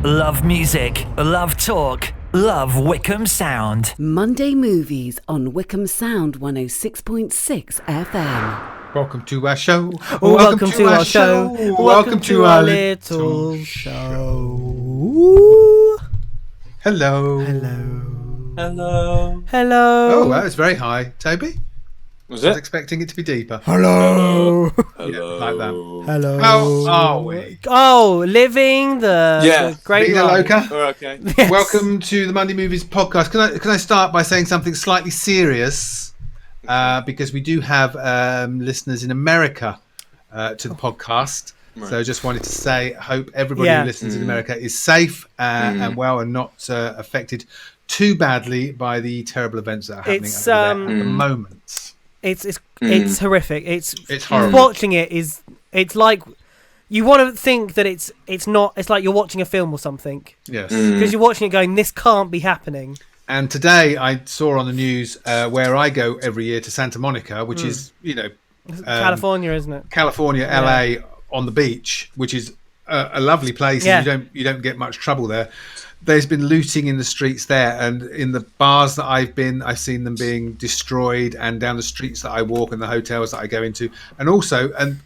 Love music, love talk, love Wycombe Sound. Monday Movies on Wycombe Sound 106.6 FM. Welcome to our show. Welcome to our show. Welcome to our little show. Hello. Hello. Oh, that was very high. Toby? Was I was it? expecting it to be deeper. Hello. Yeah, like that. Hello. How are we? Oh, living the great Vida life. Loca? Oh, okay. Yes. Welcome to the Monday Movies podcast. Can I start by saying something slightly serious? Because we do have listeners in America to the podcast. Right. So just wanted to say, hope everybody Yeah. who listens in America is safe and well and not affected too badly by the terrible events that are happening It's, over there at the moment. It's horrific. It's horrible. watching it's like you want to think that it's not. It's like you're watching a film or something Yes. because you're watching it going, this can't be happening. And today I saw on the news where I go every year to Santa Monica, which is, California, isn't it? California, LA on the beach, which is a lovely place. Yeah. And you don't get much trouble there. There's been looting in the streets there, and in the bars that I've seen them being destroyed, and down the streets that I walk and the hotels that I go into. And also, and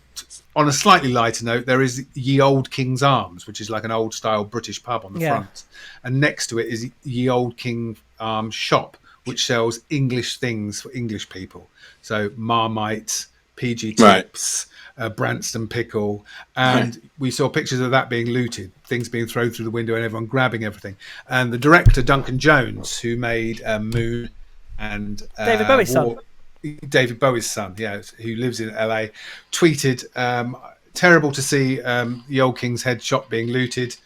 on a slightly lighter note, there is Ye Old King's Arms, which is like an old style British pub on the front. And next to it is Ye Old King Arms shop, which sells English things for English people. So Marmite, PG Tips, Branston Pickle. And we saw pictures of that being looted, things being thrown through the window and everyone grabbing everything. And the director, Duncan Jones, who made Moon and David Bowie's son. David Bowie's son, who lives in LA, tweeted, terrible to see the Old King's Head shop being looted.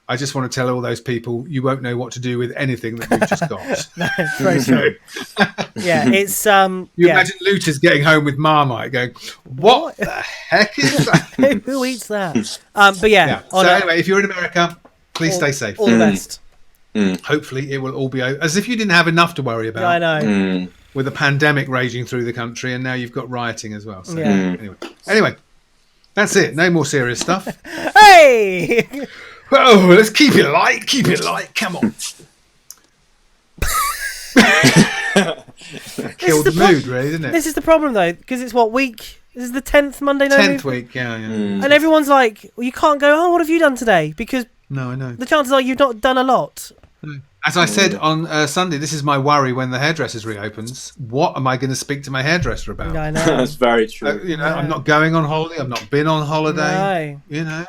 I just want to tell all those people, you won't know what to do with anything that we've just got. It's very true. Yeah, it's You imagine looters getting home with Marmite going, what the heck is that? Who eats that? But yeah. So anyway, if you're in America, please stay safe. All the best. Hopefully it will all be over. As if you didn't have enough to worry about. I know. With a pandemic raging through the country, and now you've got rioting as well. So Yeah. anyway, that's it. No more serious stuff. Hey! Oh, let's keep it light. Keep it light. Come on. Killed the mood, really, didn't it? This is the problem, though, because it's what week? This is the 10th Monday night. 10th week, yeah. And everyone's like, well, you can't go, oh, what have you done today? Because No, I know. the chances are you've not done a lot. As I said on Sunday, this is my worry when the hairdressers reopens. What am I going to speak to my hairdresser about? I know. That's very true. I'm not going on holiday. I've not been on holiday. No.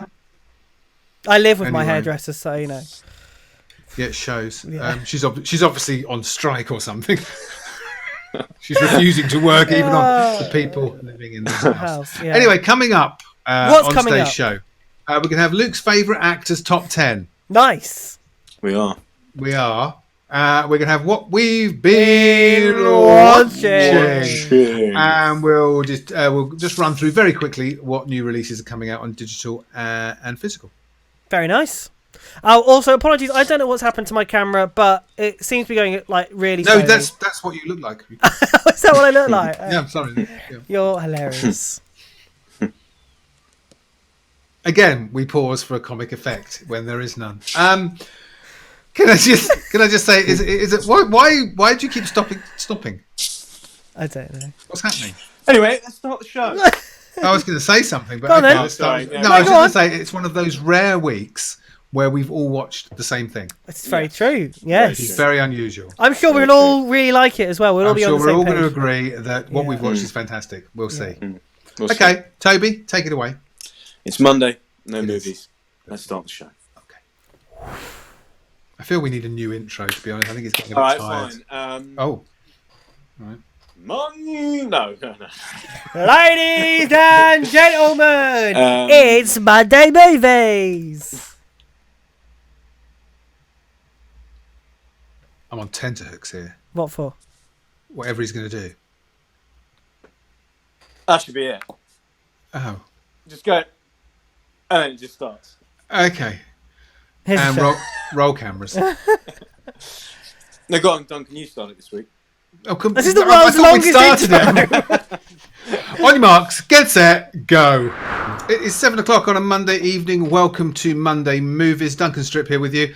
I live with my Anyway. hairdresser, so, you know. Yeah, it shows. Yeah. She's obviously on strike or something. She's refusing to work even on the people living in the house. House, yeah. Anyway, coming up What's on coming today's up? show, we're going to have Luke's favourite actors top 10. Nice. We are. We are. We're going to have what we've been watching. And we'll just run through very quickly what new releases are coming out on digital and physical. Very nice. Also, apologies, I don't know what's happened to my camera, but it seems to be going like really No, slowly. that's what you look like. Is that what I look like? Yeah, I'm sorry. Yeah. You're hilarious. Again, we pause for a comic effect when there is none. Can I just say, is it why do you keep stopping? I don't know. What's happening? Anyway, let's start the show. I was going to say something, but Go on okay, then. let's start. Sorry, yeah. No, No, I was go just going to say it's one of those rare weeks where we've all watched the same thing. It's very true. It's Yes. very unusual. I'm sure we'll all really like it as well. We'll all I'm be sure on the we're same all page. going to agree that what Yeah. we've watched is fantastic. We'll see. We'll see. Okay, Toby, take it away. It's Monday. No It movies. is. Let's start the show. Okay. I feel we need a new intro, to be honest. I think it's getting a bit All right, tired. fine. Oh. All right. No. Ladies and gentlemen, Um, it's Monday Movies. I'm on tenterhooks here. What for? Whatever he's going to do. That should be it. Oh. Just go. And then it just starts. Okay. Here's And the show. roll cameras. No, go on, Duncan. You start it this week. This is the world's longest intro. On your marks, get set, go. It is 7 o'clock on a Monday evening. Welcome to Monday Movies. Duncan Strip here with you,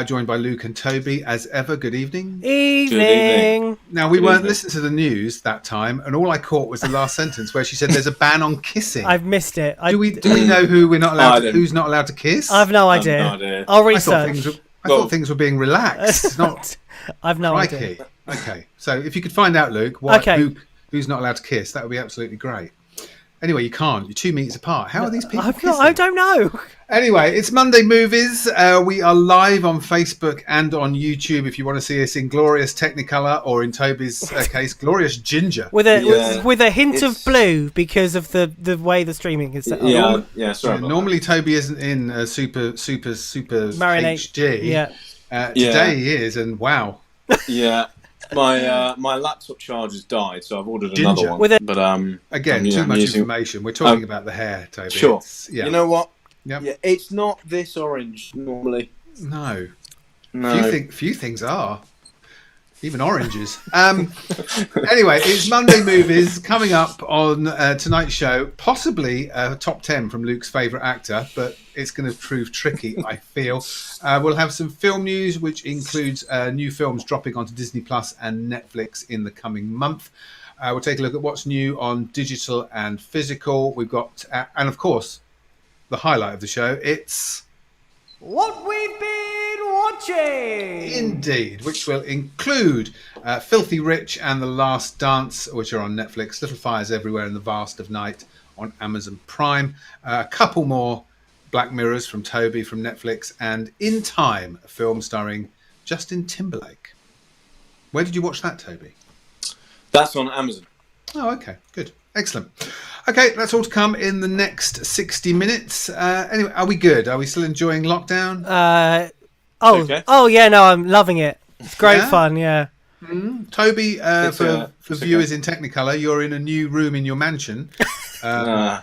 joined by Luke and Toby as ever. Good evening. Evening. Now, we weren't listening to the news that time, and all I caught was the last sentence where she said there's a ban on kissing. I've missed it. Do we know who we're not allowed? Who's not allowed to kiss? I've no idea. I'll research. I thought things were being relaxed. It's not. I've no crikey. idea. Okay, so if you could find out, Luke, who's not allowed to kiss, that would be absolutely great. Anyway, you can't. You're 2 meters apart. How are these people kissing? I don't know. Anyway, it's Monday Movies. We are live on Facebook and on YouTube if you want to see us in glorious Technicolor, or in Toby's case, glorious ginger. With a hint of blue because of the way the streaming is set up. Yeah, sorry. Normally Toby isn't in super Marinate. HD. Yeah. Today he is, and wow. Yeah. My laptop charger's died, so I've ordered Ginger. another one. But again, too much information. We're talking about the hair, Toby. Sure. You know what? Yep. Yeah, it's not this orange normally. No. No. Few things are. Even oranges. Anyway, it's Monday Movies coming up on tonight's show. Possibly a top 10 from Luke's favourite actor, but it's going to prove tricky, I feel. We'll have some film news, which includes new films dropping onto Disney Plus and Netflix in the coming month. We'll take a look at what's new on digital and physical. We've got, and of course, the highlight of the show, it's... What we've been watching! Indeed, which will include Filthy Rich and The Last Dance, which are on Netflix, Little Fires Everywhere in the Vast of Night on Amazon Prime, a couple more Black Mirrors from Toby from Netflix, and In Time, a film starring Justin Timberlake. Where did you watch that, Toby? That's on Amazon. Oh, okay, good. Excellent. Okay, that's all to come in the next 60 minutes. Anyway, are we good? Are we still enjoying lockdown? Okay. Oh yeah, no, I'm loving it. It's great fun, yeah. Toby, for viewers in Technicolor, you're in a new room in your mansion. No.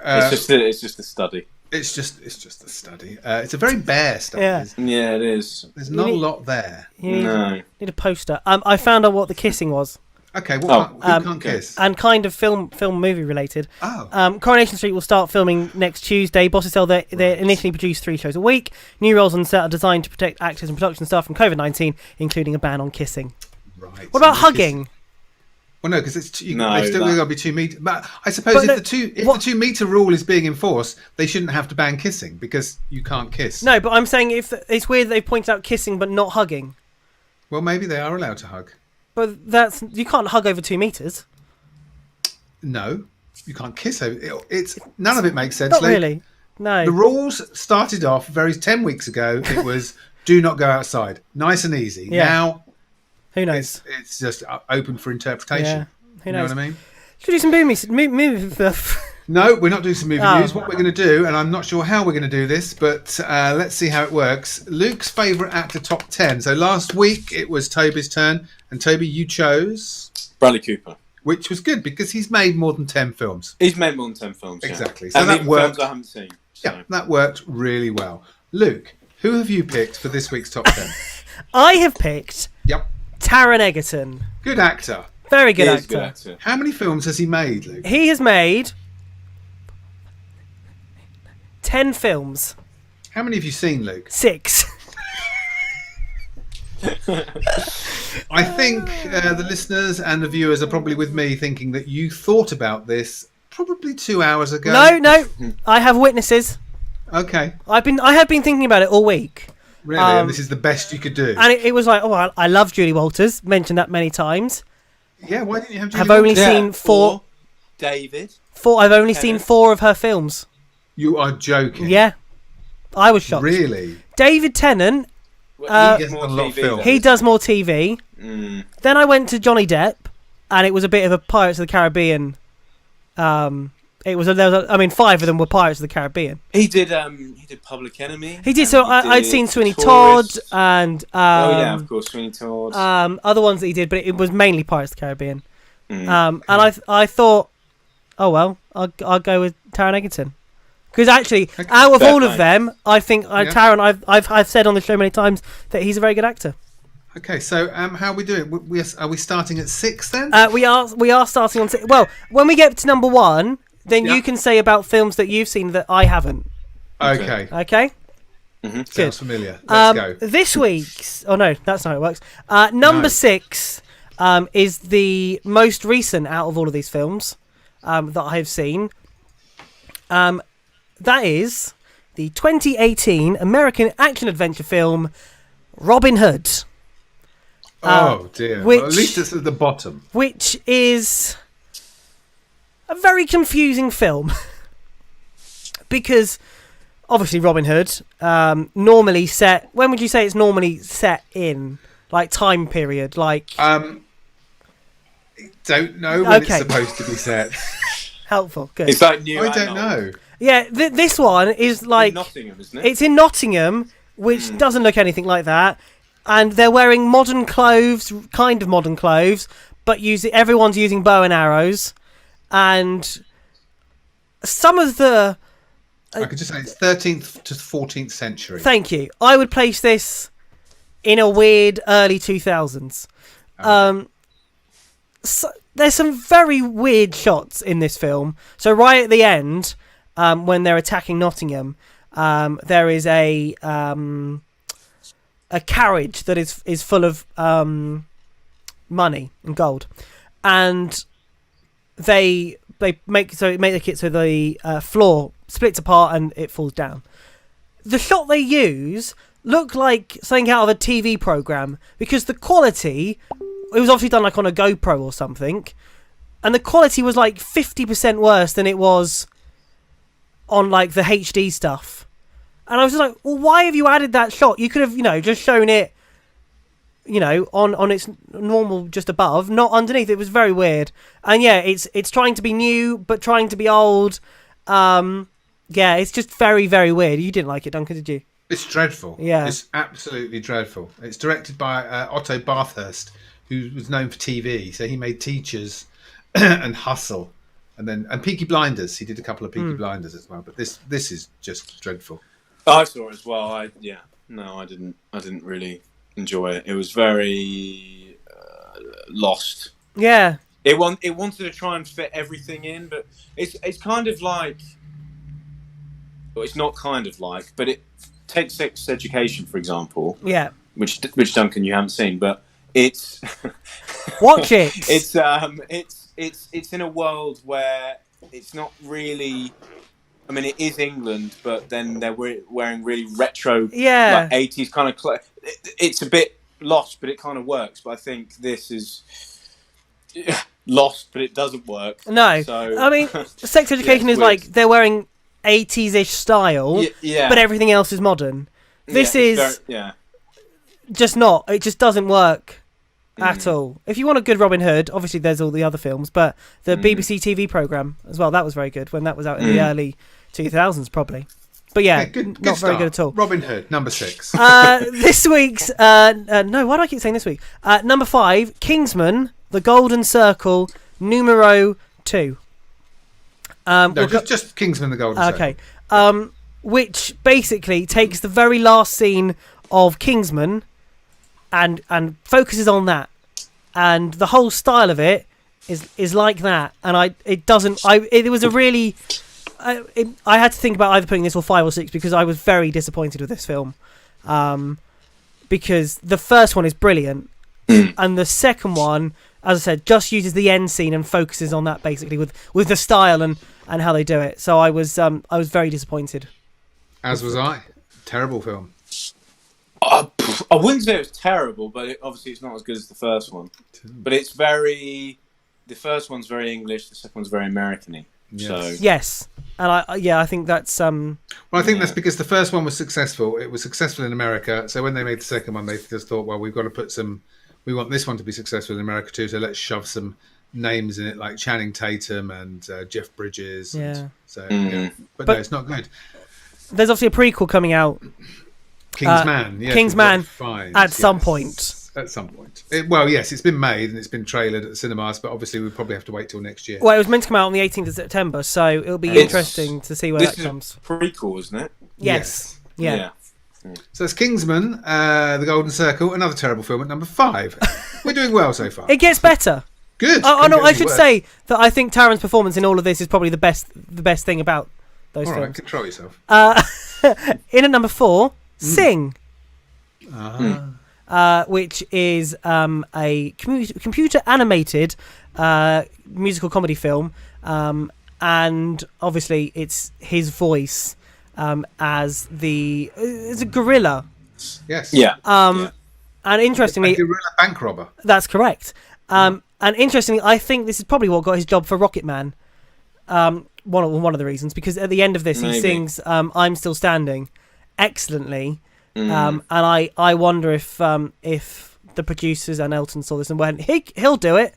It's just a study. It's just a study. It's a very bare study. Yeah, it is. There's not a lot there. Need a poster. I found out what the kissing was. Okay, who can't kiss? And kind of film movie related. Oh. Coronation Street will start filming next Tuesday. Bosses tell they initially produced 3 shows a week. New roles on set are designed to protect actors and production staff from COVID-19, including a ban on kissing. Right. What about hugging? Well, no, because they still got to be 2 meters. But I suppose if the 2 meter rule is being enforced, they shouldn't have to ban kissing because you can't kiss. No, but I'm saying if it's weird they've pointed out kissing but not hugging. Well, maybe they are allowed to hug. But you can't hug over 2 meters. No, you can't kiss over. It's none of it makes sense. Not really. No. The rules started off 10 weeks ago. It was do not go outside. Nice and easy. Yeah. Now, who knows? It's just open for interpretation. Yeah. Who knows? You know what I mean? Should we do some movie stuff? No, we're not doing some movie news. What we're going to do, and I'm not sure how we're going to do this, but let's see how it works. Luke's favourite actor top 10. So last week it was Toby's turn, and Toby, you chose Bradley Cooper, which was good because he's made more than 10 films. He's made more than 10 films. Exactly. So and that worked. Films I haven't seen. So. Yeah, that worked really well. Luke, who have you picked for this week's top 10? I have picked. Yep. Taron Egerton. Good actor. Very good actor. Good actor. How many films has he made, Luke? He has made 10 films. How many have you seen, Luke? 6. I think the listeners and the viewers are probably with me thinking that you thought about this probably 2 hours ago. No, I have witnesses. Okay. I have been thinking about it all week. Really? And this is the best you could do? And it was like, I love Julie Walters. Mentioned that many times. Yeah, why didn't you have Julie I've only Walters? seen 4. David. 4. I've only seen 4 of her films. You are joking. Yeah. I was shocked. Really? He David Tennant. does a lot of films. He does more TV. Then I went to Johnny Depp, and it was a bit of a Pirates of the Caribbean. It was. 5 of them were Pirates of the Caribbean. He did Public Enemy. He did. So I'd seen Sweeney Todd and. Of course, Sweeney Todd. Other ones that he did, but it was mainly Pirates of the Caribbean. And I thought, oh well, I'll go with Taron Egerton. Because actually, out of all of them, I think Taron, I've said on the show many times that he's a very good actor. Okay, so how are we doing? Are we starting at 6 then? We are starting on 6. Well, when we get to number 1, then you can say about films that you've seen that I haven't. Okay. Okay? Sounds familiar. Let's go. This week's... Oh, no, that's not how it works. Number 6 is the most recent out of all of these films that I have seen. That is the 2018 American action-adventure film Robin Hood. Oh, dear. Which, well, at least it's at the bottom. Which is a very confusing film. Because, obviously, Robin Hood, normally set... When would you say it's normally set in? Like, time period? Like... Don't know when it's supposed to be set. Helpful, good. It's like new. I don't know. Yeah, this one is like... In Nottingham, isn't it? It's in Nottingham, which doesn't look anything like that. And they're wearing modern clothes, kind of modern clothes, but everyone's using bow and arrows. And some of the... I could just say it's 13th to 14th century. Thank you. I would place this in a weird early 2000s. So there's some very weird shots in this film. So right at the end, when they're attacking Nottingham, there is a carriage that is full of money and gold, and they make it so the floor splits apart and it falls down. The shot they use looked like something out of a TV program because the quality. It was obviously done like on a GoPro or something, and the quality was like 50% worse than it was on like the HD stuff. And I was just like, well, why have you added that shot? You could have, just shown it, on its normal just above, not underneath. It was very weird. And yeah, it's trying to be new but trying to be old. Yeah, it's just very, very weird. You didn't like it, Duncan, did you? It's dreadful. Yeah, it's absolutely dreadful. It's directed by Otto Bathurst, who was known for TV. So he made Teachers and Hustle, and Peaky Blinders. He did a couple of Peaky Blinders as well. But this is just dreadful. I saw it as well. I didn't really enjoy it. It was very lost. Yeah. It wanted to try and fit everything in, but it's kind of like. Well, it's not kind of like, but it takes Sex Education, for example. Yeah. Which Duncan, you haven't seen, but it's watch it. It's in a world where it's not really. I mean, it is England, but then they're wearing really retro, like 80s kind of. It's a bit lost, but it kind of works. But I think this is lost, but it doesn't work. No, so, I mean, Sex Education is weird. Like they're wearing 80s-ish style, but everything else is modern. This is just not. It just doesn't work at all. If you want a good Robin Hood, obviously there's all the other films, but the BBC TV programme as well, that was very good when that was out in the early 2000s probably. But good not very good at all. Robin Hood, number 6. This week's... no, why do I keep saying this week? Number 5, Kingsman, The Golden Circle, numero 2. Just Kingsman, The Golden Circle. Okay. Which basically takes the very last scene of Kingsman and focuses on that. And the whole style of it is like that. And it was a really... I had to think about either putting this or 5 or 6 because I was very disappointed with this film. Because the first one is brilliant. And the second one, as I said, just uses the end scene and focuses on that basically with the style and how they do it. So I was very disappointed. As was I. Terrible film. I wouldn't say it was terrible, but obviously it's not as good as the first one. But it's the first one's very English, the second one's very American-y. Yes. So. Yes, and I think that's. Well, I think that's because the first one was successful. It was successful in America, so when they made the second one, they just thought, well, we've got to put some. We want this one to be successful in America too, so let's shove some names in it, like Channing Tatum and Jeff Bridges. Yeah. But no, it's not good. There's obviously a prequel coming out. Kingsman. Kingsman. At some point. At some point. It's been made and it's been trailered at the cinemas, but obviously we'll probably have to wait till next year. Well, it was meant to come out on the 18th of September, so it'll be interesting to see where that comes. This is a prequel, isn't it? Yes. Yeah. So it's Kingsman, The Golden Circle, another terrible film at number 5. We're doing well so far. It gets better. Good. No, I should say that I think Taron's performance in all of this is probably the best thing about those films. All right, control yourself. In at number 4, Sing. Which is a computer animated musical comedy film, and obviously it's his voice as it's a gorilla. Yes. Yeah. And interestingly, a gorilla bank robber. That's correct. And interestingly, I think this is probably what got his job for Rocket Man. One of the reasons, because at the end of this he sings "I'm Still Standing" excellently. And I wonder if the producers and Elton saw this and went, he'll do it.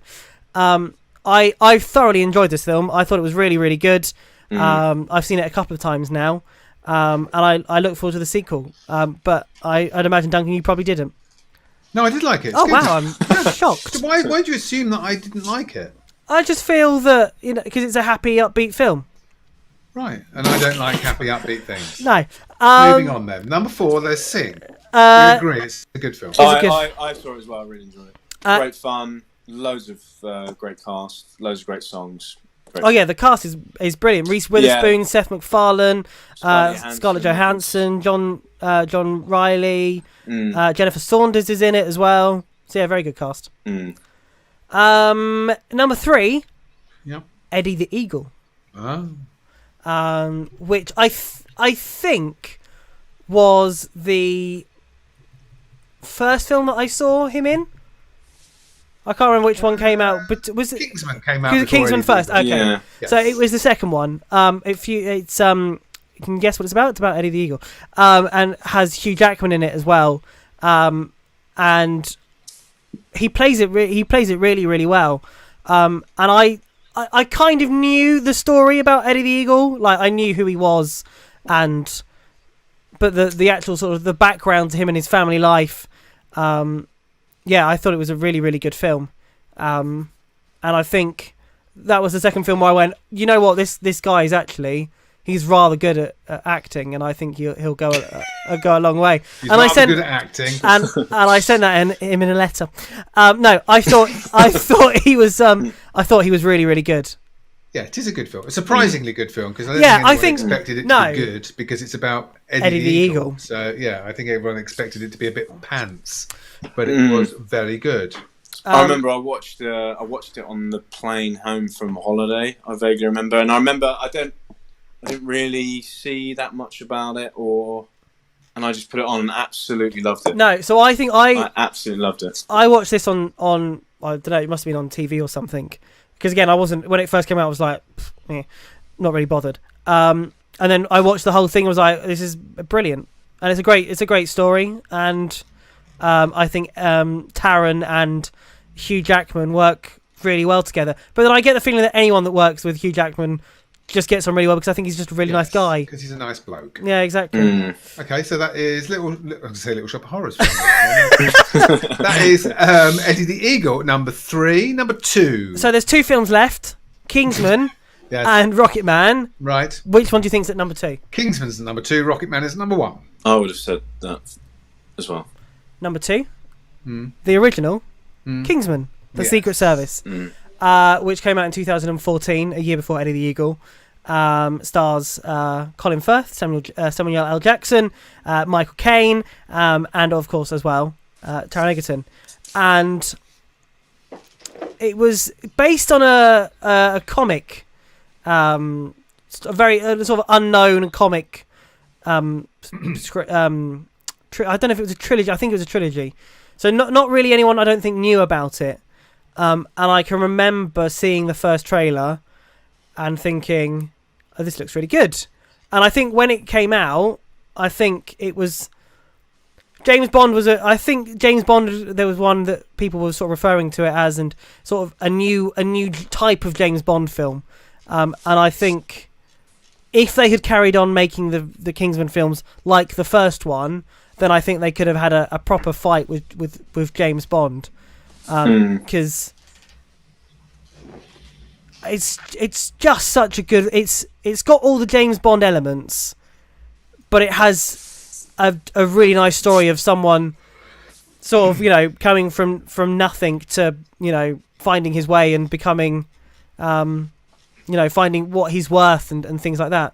I thoroughly enjoyed this film. I thought it was really, really good. I've seen it a couple of times now, and I look forward to the sequel. But I'd imagine, Duncan, you probably didn't. No, I did like it. Oh wow, I'm shocked. Why did you assume that I didn't like it? I just feel that, because it's a happy, upbeat film. Right, and I don't like happy, upbeat things. No. Moving on then. Number 4, there's Sing. We agree, it's a good film. I saw it as well. I really enjoyed it. Great fun, loads of great cast, loads of great songs. The cast is brilliant. Reese Witherspoon, Seth MacFarlane, Scarlett Johansson, John Riley, Jennifer Saunders is in it as well. So yeah, very good cast. Number 3, Eddie the Eagle. Which I think was the first film that I saw him in. I can't remember which one came out, but was it Kingsman came out? Kingsman first. Okay, yeah. So it was the second one. You can guess what it's about. It's about Eddie the Eagle, and has Hugh Jackman in it as well. And he plays it really, really well. And I kind of knew the story about Eddie the Eagle. Like, I knew who he was, but the actual sort of the background to him and his family life, I thought it was a really, really good film. And I think that was the second film where I went, you know what, this guy is actually, he's rather good at acting, and I think he'll go a long way. He's rather good at acting, and I sent that him in a letter. No, I thought he was really, really good. Yeah, it is a good film. A surprisingly good film, because I think anyone expected it to be good, because it's about Eddie the Eagle. So yeah, I think everyone expected it to be a bit pants, but it was very good. I remember I watched it on the plane home from holiday. I vaguely remember, and I remember I didn't really see that much about it, and I just put it on and absolutely loved it. No, so I think I absolutely loved it. I watched this on I don't know, it must have been on TV or something. Because again, I wasn't, when it first came out, I was like, not really bothered. And then I watched the whole thing. I was like, this is brilliant, and it's a great story. And I think Taron and Hugh Jackman work really well together. But then I get the feeling that anyone that works with Hugh Jackman just gets on really well, because I think he's just a really nice guy. Because he's a nice bloke. Yeah, exactly. Okay, so that is Little Shop of Horrors. That is Eddie the Eagle, number 3. Number 2. So there's 2 films left: Kingsman and Rocket Man. Right. Which one do you think's at number 2? Kingsman's at number 2. Rocket Man is at number 1. I would have said that as well. Number 2, the original Kingsman, The Secret Service. Which came out in 2014, a year before Eddie the Eagle. Stars Colin Firth, Samuel L. Jackson, Michael Caine, and of course as well Taron Egerton. And it was based on a comic, a very sort of unknown comic. I don't know if it was a trilogy. I think it was a trilogy. So not really anyone, I don't think, knew about it. And I can remember seeing the first trailer and thinking, oh, this looks really good. And I think when it came out, I think it was James Bond there was one that people were sort of referring to it as, and sort of a new type of James Bond film. And I think if they had carried on making the Kingsman films like the first one, then I think they could have had a proper fight with James Bond. Because it's just such a good. It's got all the James Bond elements, but it has a really nice story of someone sort of coming from nothing to finding his way and becoming finding what he's worth and things like that.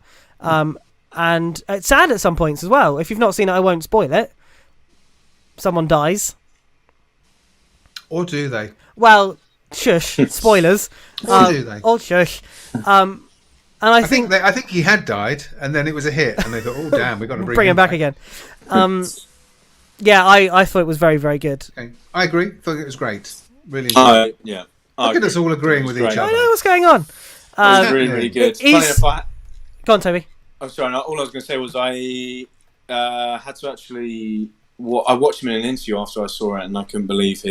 And it's sad at some points as well. If you've not seen it, I won't spoil it. Someone dies. Or do they? Well, shush. Spoilers. Or do they? Or shush. And I think he had died, and then it was a hit, and they thought, "Oh damn, we've got to bring him back again." Yeah, I thought it was very, very good. Okay. I agree. Thought it was great. Really enjoyed it. Yeah. Look at us all agreeing with each other. I know what's going on. It was really, really good. Go on, Toby. I'm sorry. All I was going to say was I had to actually. I watched him in an interview after I saw it, and I couldn't believe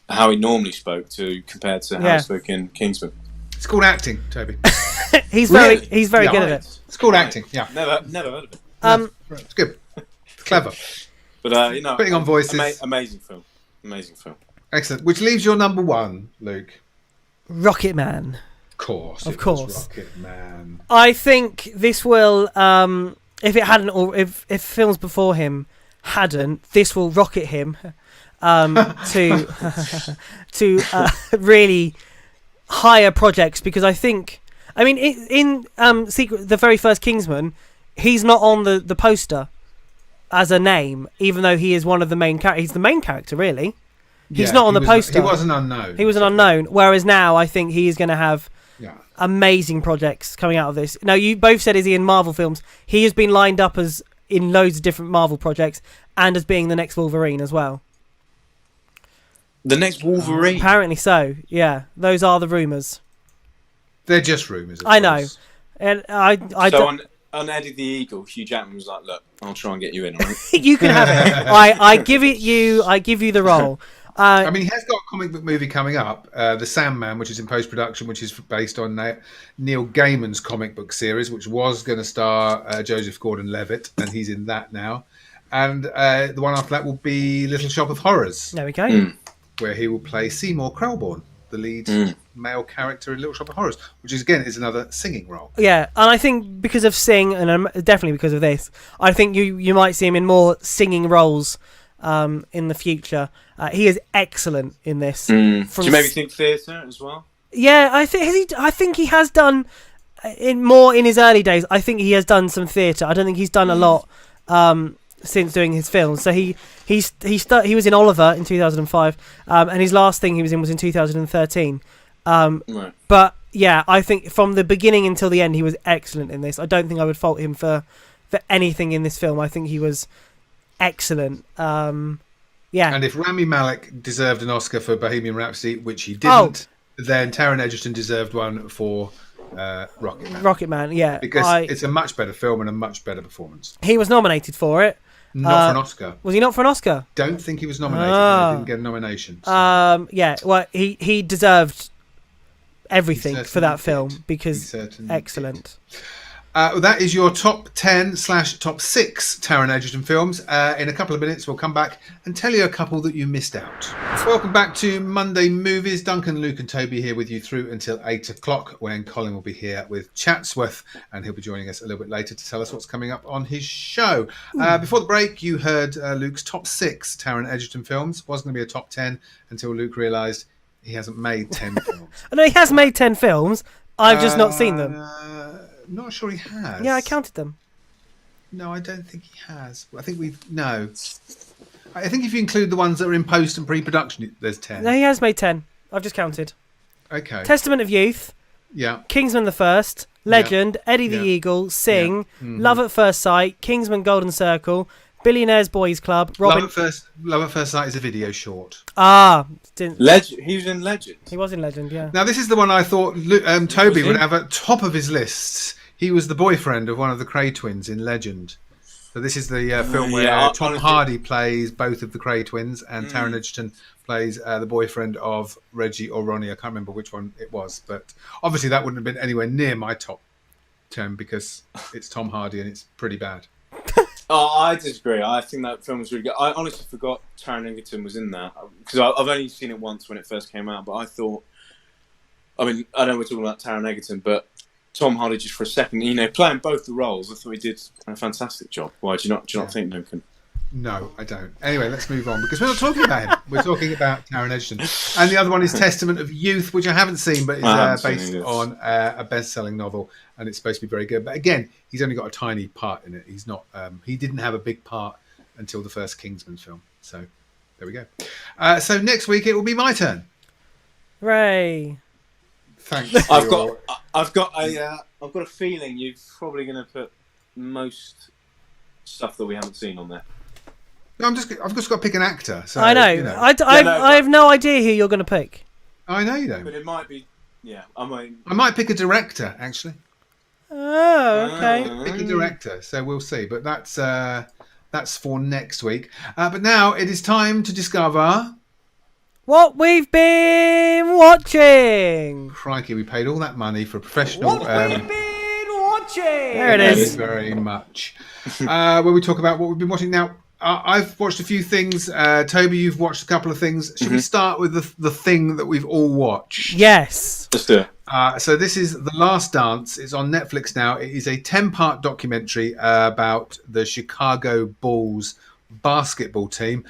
how he normally spoke compared to how he spoke in Kingsman. It's called acting, Toby. He's very good at it. It's called acting. Yeah. Never heard of it. It's good. It's clever. But putting on voices. Amazing film. Amazing film. Excellent. Which leaves your number one, Luke. Rocket Man. Of course. Rocket Man. I think this will, if it hadn't, or if films before him hadn't, this will rocket him to really higher projects, because I think, in the very first Kingsman, he's not on the poster as a name, even though he is one of the main characters. He's the main character, really. He's not on the poster. He was an unknown. He was an unknown. Whereas now, I think he is going to have amazing projects coming out of this. Now, you both said, is he in Marvel films? He has been lined up as in loads of different Marvel projects, and as being the next Wolverine as well. The next Wolverine? Apparently so, yeah. Those are the rumours. They're just rumours. I know. And on Eddie the Eagle, Hugh Jackman was like, "Look, I'll try and get you in, all right?" You can have it. I give you the role. He has got a comic book movie coming up, The Sandman, which is in post-production, which is based on Neil Gaiman's comic book series, which was going to star Joseph Gordon-Levitt, and he's in that now. And the one after that will be Little Shop of Horrors. There we go. Where he will play Seymour Krelborn, the lead male character in Little Shop of Horrors, which is another singing role. Yeah, and I think because of Sing, and definitely because of this, I think you might see him in more singing roles in the future. He is excellent in this. Do you maybe think theatre as well? Yeah, I think he has done more in his early days. I think he has done some theatre. I don't think he's done a lot since doing his films. So he was in Oliver in 2005, and his last thing he was in 2013. Right. But yeah, I think from the beginning until the end, he was excellent in this. I don't think I would fault him for anything in this film. I think he was excellent. Yeah. And if Rami Malek deserved an Oscar for Bohemian Rhapsody, which he didn't, then Taron Egerton deserved one for Rocket Man. Rocket Man, yeah. Because it's a much better film and a much better performance. He was nominated for it. Not for an Oscar. Was he not for an Oscar? Don't think he was nominated. He didn't get a nomination. So. Yeah, well, he deserved everything for that film because excellent. That is your top 10/top 6 Taron Egerton films. In a couple of minutes, we'll come back and tell you a couple that you missed out. Welcome back to Monday Movies. Duncan, Luke and Toby here with you through until 8 o'clock, when Colin will be here with Chatsworth, and he'll be joining us a little bit later to tell us what's coming up on his show. Before the break, you heard Luke's top 6 Taron Egerton films. Wasn't going to be a top 10 until Luke realised he hasn't made 10 films. No, he has made 10 films. I've just not seen them. Not sure he has. Yeah, I counted them. No, I don't think he has. I think I think if you include the ones that are in post and pre-production, there's 10. No, he has made 10. I've just counted. Okay. Testament of Youth. Yeah. Kingsman the First. Legend. Yeah. Eddie the Eagle. Sing. Yeah. Mm-hmm. Love at First Sight. Kingsman Golden Circle. Billionaires Boys Club. Love at First Sight is a video short. Legend. He was in Legend. He was in Legend, yeah. Now, this is the one I thought Toby would have at top of his list. He was the boyfriend of one of the Cray twins in Legend. So this is the film where Tom Hardy plays both of the Cray twins, and Taron Egerton plays the boyfriend of Reggie or Ronnie. I can't remember which one it was, but obviously that wouldn't have been anywhere near my top 10 because it's Tom Hardy and it's pretty bad. I disagree. I think that film was really good. I honestly forgot Taron Egerton was in that because I've only seen it once when it first came out. But I thought, I know we're talking about Taron Egerton, but Tom Hardy just for a second. Playing both the roles, I thought he did a fantastic job. Why do you not think, Duncan? No, I don't. Anyway, let's move on because we're not talking about him. We're talking about Taron Egerton. And the other one is Testament of Youth, which I haven't seen, but is based on a best-selling novel, and it's supposed to be very good. But again, he's only got a tiny part in it. He's not. He didn't have a big part until the first Kingsman film. So there we go. So next week it will be my turn. Hooray! Thanks. I've got a feeling you're probably going to put most stuff that we haven't seen on there. No, I've just got to pick an actor. So, I know. I have no idea who you're going to pick. I know you don't. But it might be. Yeah, I might pick a director actually. Oh, okay. Pick a director. So we'll see. But that's for next week. But now it is time to discover what we've been watching. Crikey, we paid all that money for a professional. What we've been watching. There it is. Thank you very much. Where we talk about what we've been watching now. I've watched a few things. Toby, you've watched a couple of things. Should we start with the thing that we've all watched? Yes. Let's do it. So this is The Last Dance. It's on Netflix now. It is a 10-part documentary about the Chicago Bulls basketball team,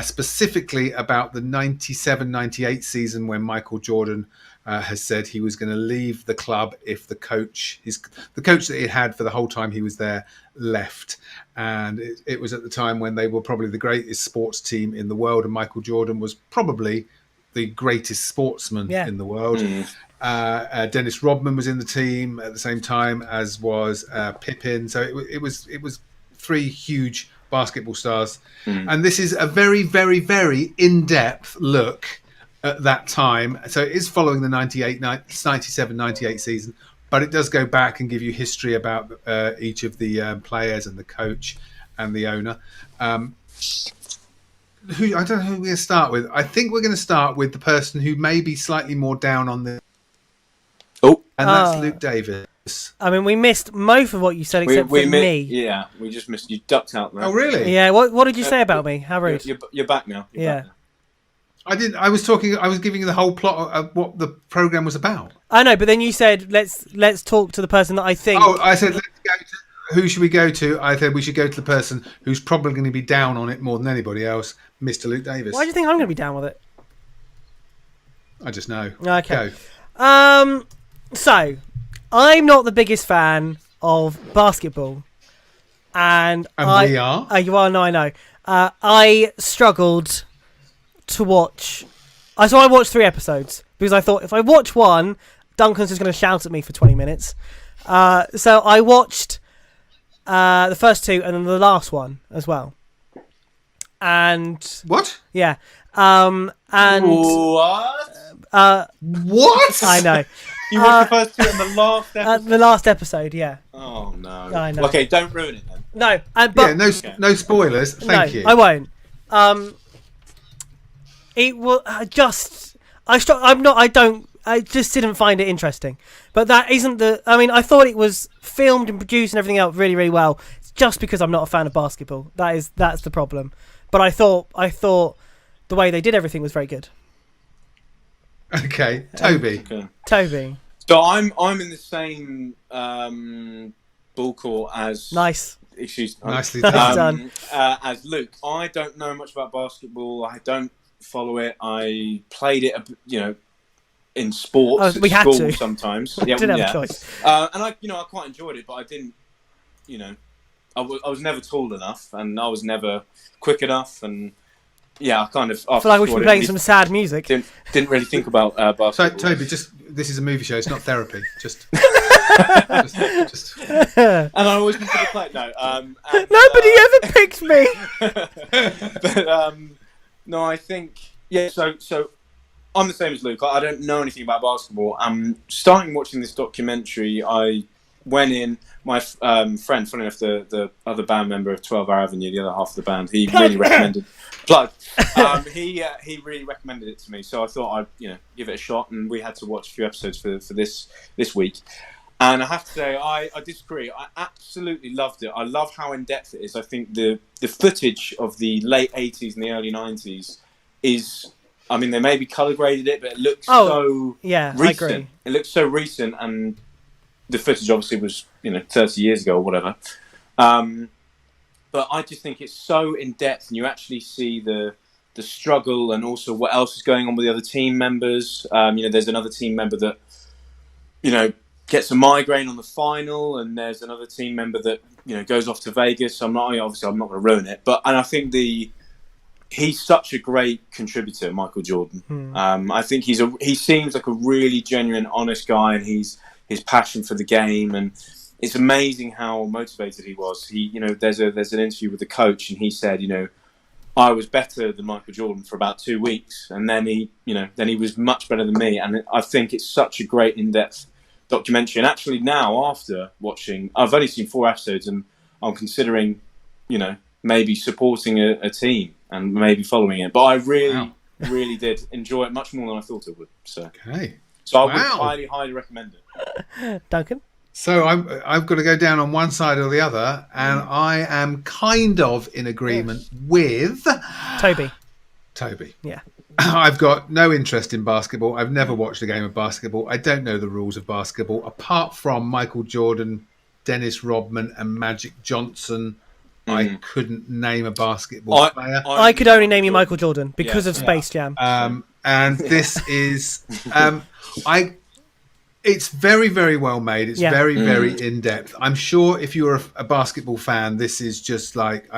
specifically about the 97-98 season when Michael Jordan has said he was going to leave the club if the coach that he had for the whole time he was there left. And it was at the time when they were probably the greatest sports team in the world, and Michael Jordan was probably the greatest sportsman in the world. Dennis Rodman was in the team at the same time, as was Pippen. So it was three huge basketball stars. And this is a very, very, very in-depth look at that time. So it is following the 97-98 season, but it does go back and give you history about each of the players and the coach and the owner. I don't know who we're going to start with. I think we're going to start with the person who may be slightly more down on the... Oh. And that's Luke Davis. I mean, we missed most of what you said except for me. Yeah, we just missed. You ducked out there. Oh, really? Yeah. What did you say about me? How rude. You're back now. Back now. I didn't. I was giving you the whole plot of what the program was about. I know, but then you said let's talk to the person that I think. Oh, I said let's go to. Who should we go to? I said we should go to the person who's probably going to be down on it more than anybody else, Mr. Luke Davis. Why do you think I'm going to be down with it? I just know. Okay. Go. So, I'm not the biggest fan of basketball, and we are. You are. No, I know. I struggled to watch. So I watched 3 episodes because I thought if I watch one, Duncan's just going to shout at me for 20 minutes. So I watched the first 2 and then the last one as well. And what? Yeah. And what? I know. You watched the first 2 and the last episode? The last episode, yeah. Oh, no. I know. Okay, don't ruin it then. No. No spoilers. Thank you. I won't. It will just... I just didn't find it interesting. But that isn't the... I mean, I thought it was filmed and produced and everything else really, really well. It's just because I'm not a fan of basketball. That's the problem. But I thought the way they did everything was very good. Okay, Toby. Toby. So I'm in the same ball court as nice. Nicely done. As Luke. I don't know much about basketball. I don't follow it. I played it, in sports. We had to sometimes. We didn't have a choice. And I quite enjoyed it, but I didn't. I was never tall enough, and I was never quick enough, and. Yeah, I kind of. I feel like we should be playing some sad music. Didn't really think about basketball. So, Toby, this is a movie show. It's not therapy. Just. And I always consider play. No. Nobody ever picked me. But no, I think So I'm the same as Luke. I don't know anything about basketball. Starting watching this documentary, I went in. My friend, funny enough, the other band member of 12 Hour Avenue, the other half of the band, he really recommended. Plug. He really recommended it to me, so I thought I'd give it a shot, and we had to watch a few episodes for this week. And I have to say, I disagree. I absolutely loved it. I love how in depth it is. I think the footage of the late 80s and the early 90s is. I mean, they maybe colour graded it, but it looks so recent. I agree. It looks so recent, and the footage obviously was 30 years ago or whatever. But I just think it's so in depth, and you actually see the struggle, and also what else is going on with the other team members. There's another team member that gets a migraine on the final, and there's another team member that goes off to Vegas. I'm not going to ruin it, and I think he's such a great contributor, Michael Jordan. I think he seems like a really genuine, honest guy, and his passion for the game, and it's amazing how motivated he was. There's an interview with the coach, and he said, I was better than Michael Jordan for about 2 weeks, and then he was much better than me. And I think it's such a great in-depth documentary. And actually now, after watching, I've only seen 4 episodes, and I'm considering, maybe supporting a team and maybe following it. But I really did enjoy it much more than I thought it would. So I would highly, highly recommend it. Duncan? So I've got to go down on one side or the other, and I am kind of in agreement with Toby. Yeah. I've got no interest in basketball. I've never watched a game of basketball. I don't know the rules of basketball, apart from Michael Jordan, Dennis Rodman, and Magic Johnson. I couldn't name a basketball player. I could only name you Michael Jordan because of Space Jam. And this is... It's very, very well made. It's very, very in-depth. I'm sure if you're a basketball fan, this is just like...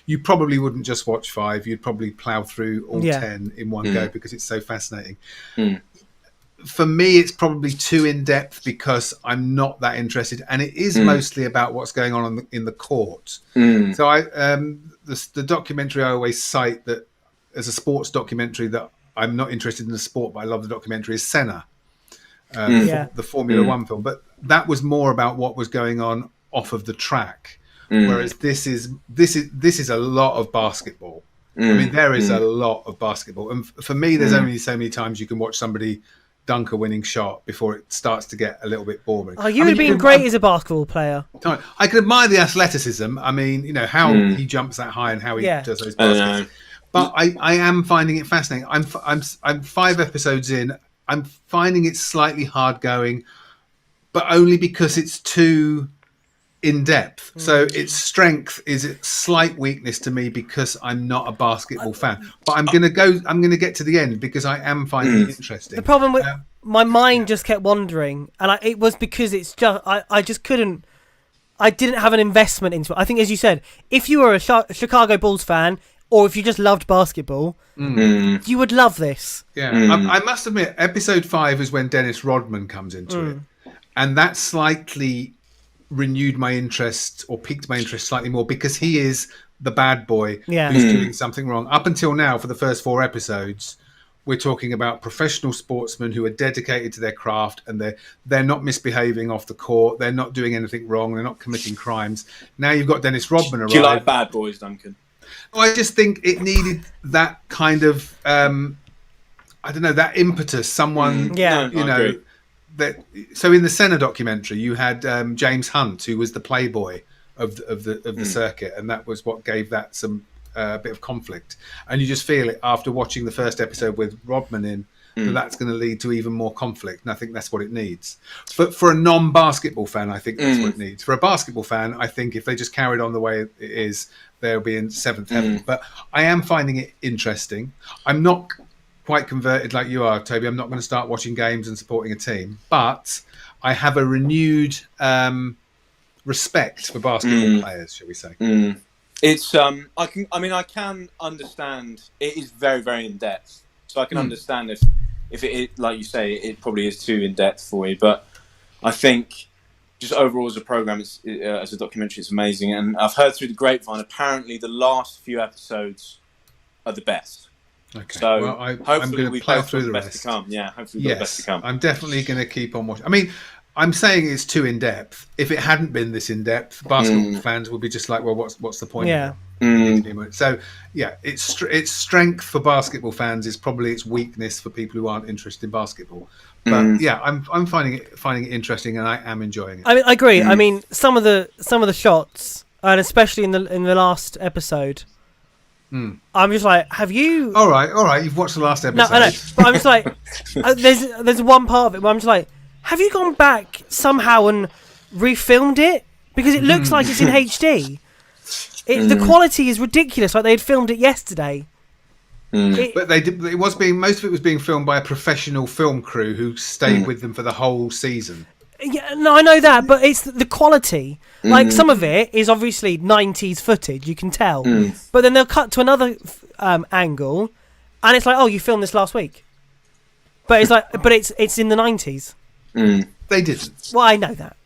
you probably wouldn't just watch 5. You'd probably plough through all 10 in one go because it's so fascinating. For me, it's probably too in-depth because I'm not that interested. And it is mostly about what's going on in the court. So the documentary I always cite that as a sports documentary that I'm not interested in the sport, but I love the documentary, is Senna. The Formula One film, but that was more about what was going on off of the track, whereas this is a lot of basketball. I mean, there is a lot of basketball, and for me, there's only so many times you can watch somebody dunk a winning shot before it starts to get a little bit boring. Oh, you would have been great as a basketball player. I can admire the athleticism. I mean, how he jumps that high and how he does those baskets. But I am finding it fascinating. I'm 5 episodes in. I'm finding it slightly hard going, but only because it's too in depth. So its strength is its slight weakness to me because I'm not a basketball fan. But I'm going to get to the end because I am finding it interesting. The problem with my mind just kept wandering, and it was because it's just I just couldn't. I didn't have an investment into it. I think, as you said, if you were a Chicago Bulls fan, or if you just loved basketball, you would love this. Yeah, I must admit, episode 5 is when Dennis Rodman comes into it. And that slightly renewed my interest, or piqued my interest slightly more, because he is the bad boy who's doing something wrong. Up until now, for the first 4 episodes, we're talking about professional sportsmen who are dedicated to their craft, and they're not misbehaving off the court. They're not doing anything wrong. They're not committing crimes. Now you've got Dennis Rodman arrive. Do you like bad boys, Duncan? I just think it needed that kind of, I don't know, that impetus. Someone, that. So in the Senna documentary, you had James Hunt, who was the playboy of the circuit, and that was what gave that some bit of conflict. And you just feel it after watching the first episode with Rodman in. That's going to lead to even more conflict, and I think that's what it needs. But for a non-basketball fan, I think that's what it needs. For a basketball fan, I think if they just carried on the way it is, they'll be in 7th heaven. But I am finding it interesting. I'm not quite converted like you are, Toby. I'm not going to start watching games and supporting a team, but I have a renewed respect for basketball players, shall we say? It's I can understand. It is very, very in depth, so I can understand if it is, like you say, it probably is too in depth for you. But I think just overall as a program, as a documentary, it's amazing. And I've heard through the grapevine, apparently the last few episodes are the best. Okay. So well, I'm hopefully going to play through the rest. To come. Yeah, hopefully we've got the best to come. I'm definitely going to keep on watching. I mean, I'm saying it's too in depth. If it hadn't been this in depth, basketball fans would be just like, well, what's the point? Yeah. So yeah, its strength for basketball fans is probably its weakness for people who aren't interested in basketball. But yeah, I'm finding it interesting, and I am enjoying it. I mean, I agree. I mean, some of the shots, and especially in the last episode, I'm just like, have you? All right. You've watched the last episode. No, I know, but I'm just like, there's one part of it where I'm just like, have you gone back somehow and refilmed it? Because it looks like it's in HD. The quality is ridiculous, like they had filmed it yesterday. But it was being, most of it was being filmed by a professional film crew who stayed with them for the whole season. Yeah, no, I know that, but it's the quality. Like, some of it is obviously 90s footage, you can tell. But then they'll cut to another angle, and it's like, oh, you filmed this last week. But it's like, but it's in the 90s. They didn't. Well, I know that.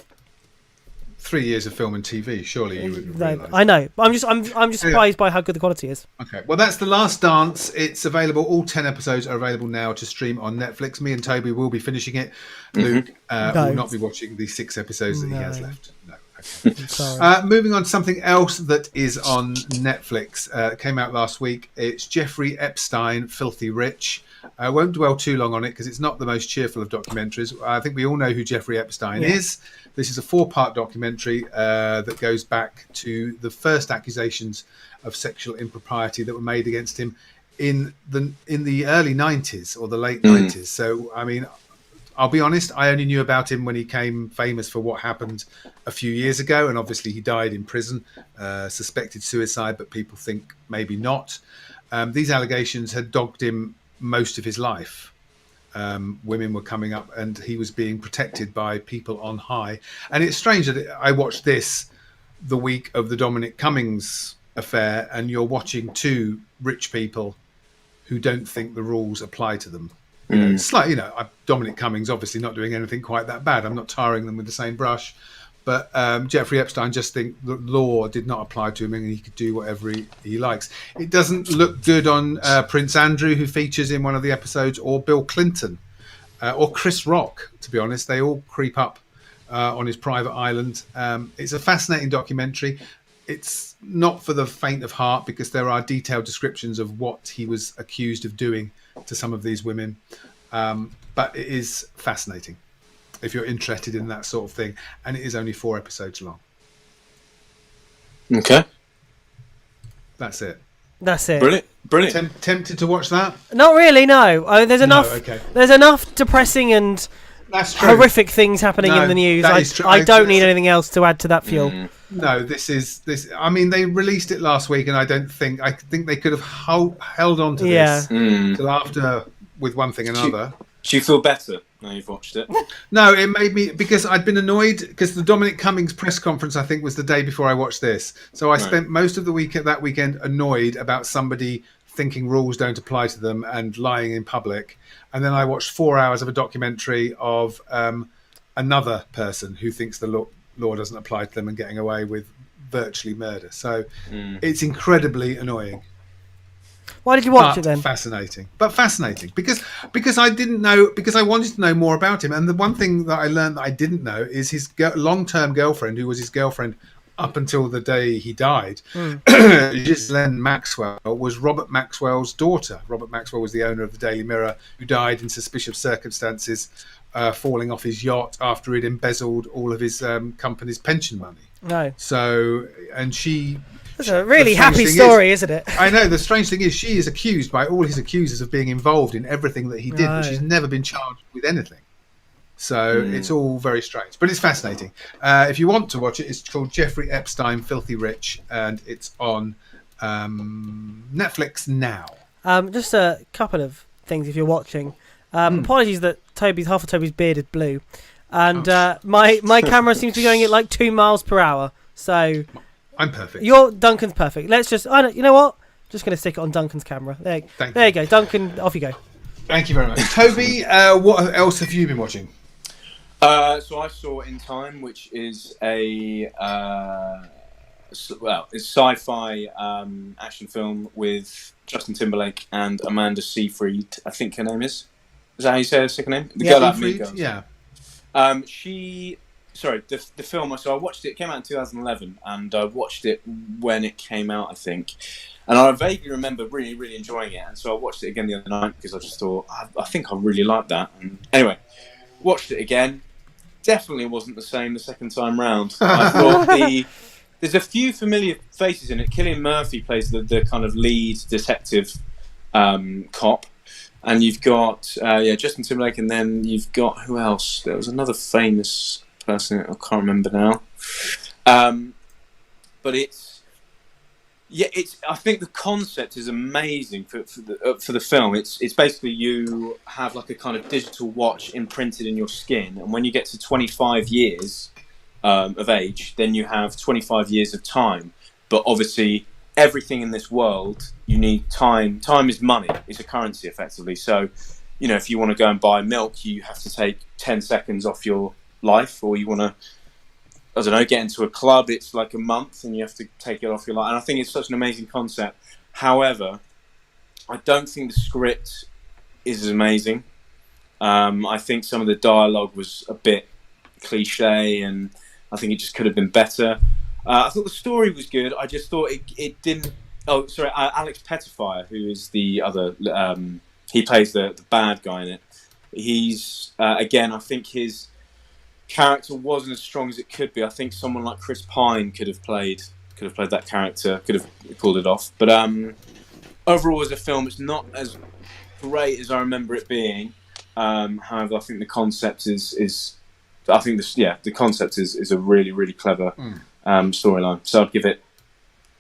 3 years of film and TV, surely you would realise. I know, but I'm just surprised by how good the quality is. Okay, well, that's The Last Dance. It's available. All 10 episodes are available now to stream on Netflix. Me and Toby will be finishing it. Luke will not be watching the 6 episodes that he has left. No. Okay. Sorry. Moving on to something else that is on Netflix. Came out last week. It's Jeffrey Epstein, Filthy Rich. I won't dwell too long on it because it's not the most cheerful of documentaries. I think we all know who Jeffrey Epstein is. This is a 4-part documentary that goes back to the first accusations of sexual impropriety that were made against him in the early 90s or the late 90s. So, I mean, I'll be honest, I only knew about him when he became famous for what happened a few years ago. And obviously he died in prison, suspected suicide, but people think maybe not. These allegations had dogged him most of his life. Women were coming up and he was being protected by people on high. And it's strange that I watched this the week of the Dominic Cummings affair, and you're watching 2 rich people who don't think the rules apply to them. You know, it's like, Dominic Cummings obviously not doing anything quite that bad. I'm not tarring them with the same brush. But Jeffrey Epstein just think the law did not apply to him and he could do whatever he likes. It doesn't look good on Prince Andrew, who features in one of the episodes, or Bill Clinton, or Chris Rock, to be honest. They all creep up on his private island. It's a fascinating documentary. It's not for the faint of heart because there are detailed descriptions of what he was accused of doing to some of these women. But it is fascinating if you're interested in that sort of thing, and it is only 4 episodes long. Okay. That's it. Brilliant. Tempted to watch that? Not really, no. There's enough. No, okay. There's enough depressing and horrific things happening in the news. I don't need anything else to add to that fuel. No, this. I mean, they released it last week, and I think they could have held on to this till after with one thing and another. Do you feel better now you've watched it? No, it made me, because I'd been annoyed because the Dominic Cummings press conference, I think, was the day before I watched this. So I spent most of the that weekend annoyed about somebody thinking rules don't apply to them and lying in public. And then I watched 4 hours of a documentary of another person who thinks the law doesn't apply to them and getting away with virtually murder. So it's incredibly annoying. Why did you watch it then? Fascinating because I didn't know, because I wanted to know more about him. And the one thing that I learned that I didn't know is his long-term girlfriend, who was his girlfriend up until the day he died, Ghislaine Maxwell, was Robert Maxwell's daughter. Robert Maxwell was the owner of the Daily Mirror, who died in suspicious circumstances, falling off his yacht after he'd embezzled all of his company's pension money. No. So, and she... It's a really happy story, isn't it? I know. The strange thing is she is accused by all his accusers of being involved in everything that he did, but she's never been charged with anything. So it's all very strange, but it's fascinating. If you want to watch it, it's called Jeffrey Epstein, Filthy Rich, and it's on Netflix now. Just a couple of things if you're watching. Apologies that half of Toby's beard is blue, and my camera seems to be going at like 2 miles per hour. So I'm perfect. Duncan's perfect. Let's just. You know what? Just going to stick it on Duncan's camera. There you go, Duncan. Off you go. Thank you very much, Toby. What else have you been watching? So I saw In Time, which is it's sci-fi action film with Justin Timberlake and Amanda Seyfried. I think her name is. Is that how you say her second name? The girl out of Mean Girls. Yeah. The film. So I watched it. It came out in 2011, and I watched it when it came out, I think. And I vaguely remember really, really enjoying it. And so I watched it again the other night because I just thought, I think I really like that. And anyway, watched it again. Definitely wasn't the same the second time round. I thought there's a few familiar faces in it. Cillian Murphy plays the kind of lead detective cop. And you've got Justin Timberlake, and then you've got who else? There was another famous person, I can't remember now. But I think the concept is amazing for the film. It's basically you have like a kind of digital watch imprinted in your skin, and when you get to 25 years of age, then you have 25 years of time. But obviously, everything in this world, you need time. Time is money. It's a currency, effectively. So, if you want to go and buy milk, you have to take 10 seconds off your life, or you want to, I don't know, get into a club, it's like a month and you have to take it off your life. And I think it's such an amazing concept. However, I don't think the script is as amazing. I think some of the dialogue was a bit cliche, and I think it just could have been better. I thought the story was good. I just thought it didn't... Oh, sorry, Alex Pettyfire, who is the other... he plays the bad guy in it. He's, again, I think his character wasn't as strong as it could be. I think someone like Chris Pine could have played that character, could have pulled it off. But overall, as a film, it's not as great as I remember it being. However, I think the concept is the concept is a really, really clever storyline. So I'd give it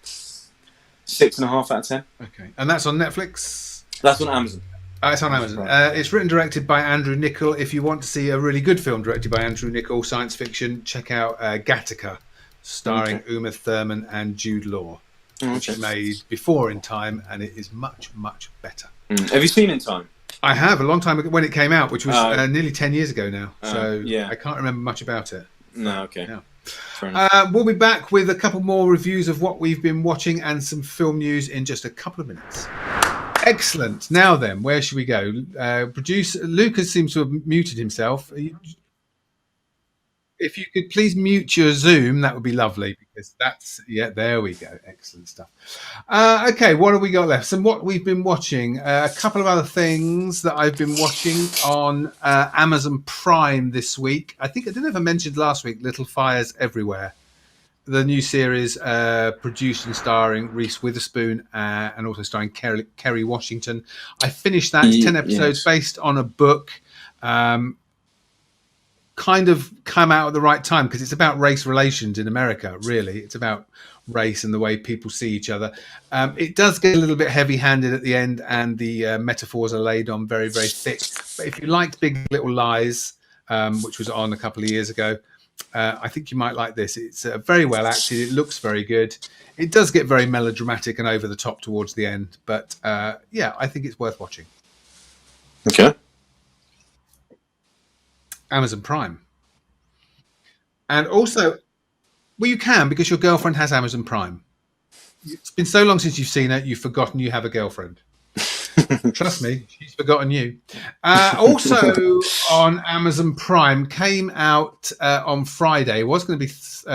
6.5 out of 10. Okay, and that's on Netflix. That's on Amazon. It's on Amazon. It's written and directed by Andrew Niccol. If you want to see a really good film directed by Andrew Niccol, science fiction, check out Gattaca, starring Uma Thurman and Jude Law, which he made before In Time, and it is much, much better. Have you seen In Time? I have, a long time ago when it came out, which was nearly 10 years ago now. So I can't remember much about it. No, okay. Yeah. We'll be back with a couple more reviews of what we've been watching and some film news in just a couple of minutes. Excellent. Now then, where should we go? Producer Lucas seems to have muted himself. If you could please mute your Zoom, that would be lovely, because there we go. Excellent stuff. Okay, what have we got left? So what we've been watching, a couple of other things that I've been watching on Amazon Prime this week. I think I don't know if I mentioned last week, Little Fires Everywhere. The new series produced and starring Reese Witherspoon and also starring Kerry Washington. I finished that. It's 10 episodes based on a book. Kind of come out at the right time because it's about race relations in America, really. It's about race and the way people see each other. It does get a little bit heavy-handed at the end, and the metaphors are laid on very, very thick. But if you liked Big Little Lies, which was on a couple of years ago, I think you might like this. It's very well acted. It looks very good. It does get very melodramatic and over the top towards the end. But I think it's worth watching. Okay. Amazon Prime. And also, well, you can, because your girlfriend has Amazon Prime. It's been so long since you've seen it, you've forgotten you have a girlfriend. Trust me, she's forgotten you. Also on Amazon Prime, came out on Friday. It was going to be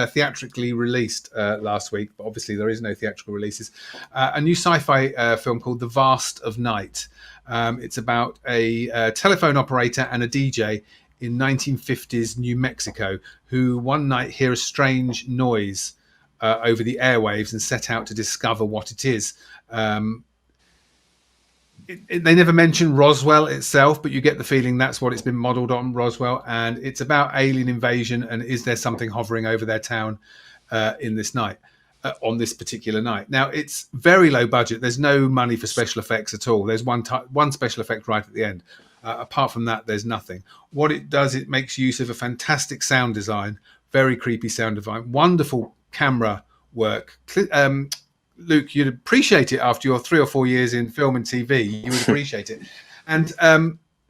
theatrically released last week, but obviously there is no theatrical releases. A new sci-fi film called The Vast of Night. It's about a telephone operator and a DJ in 1950s New Mexico who one night hear a strange noise over the airwaves and set out to discover what it is. They never mention Roswell itself, but you get the feeling that's what it's been modelled on, Roswell. And it's about alien invasion and is there something hovering over their town in this night, on this particular night. Now, it's very low budget. There's no money for special effects at all. There's one special effect right at the end. Apart from that, there's nothing. What it does, it makes use of a fantastic sound design, very creepy sound design, wonderful camera work. Luke, you'd appreciate it after your 3 or 4 years in film and TV. You would appreciate it. And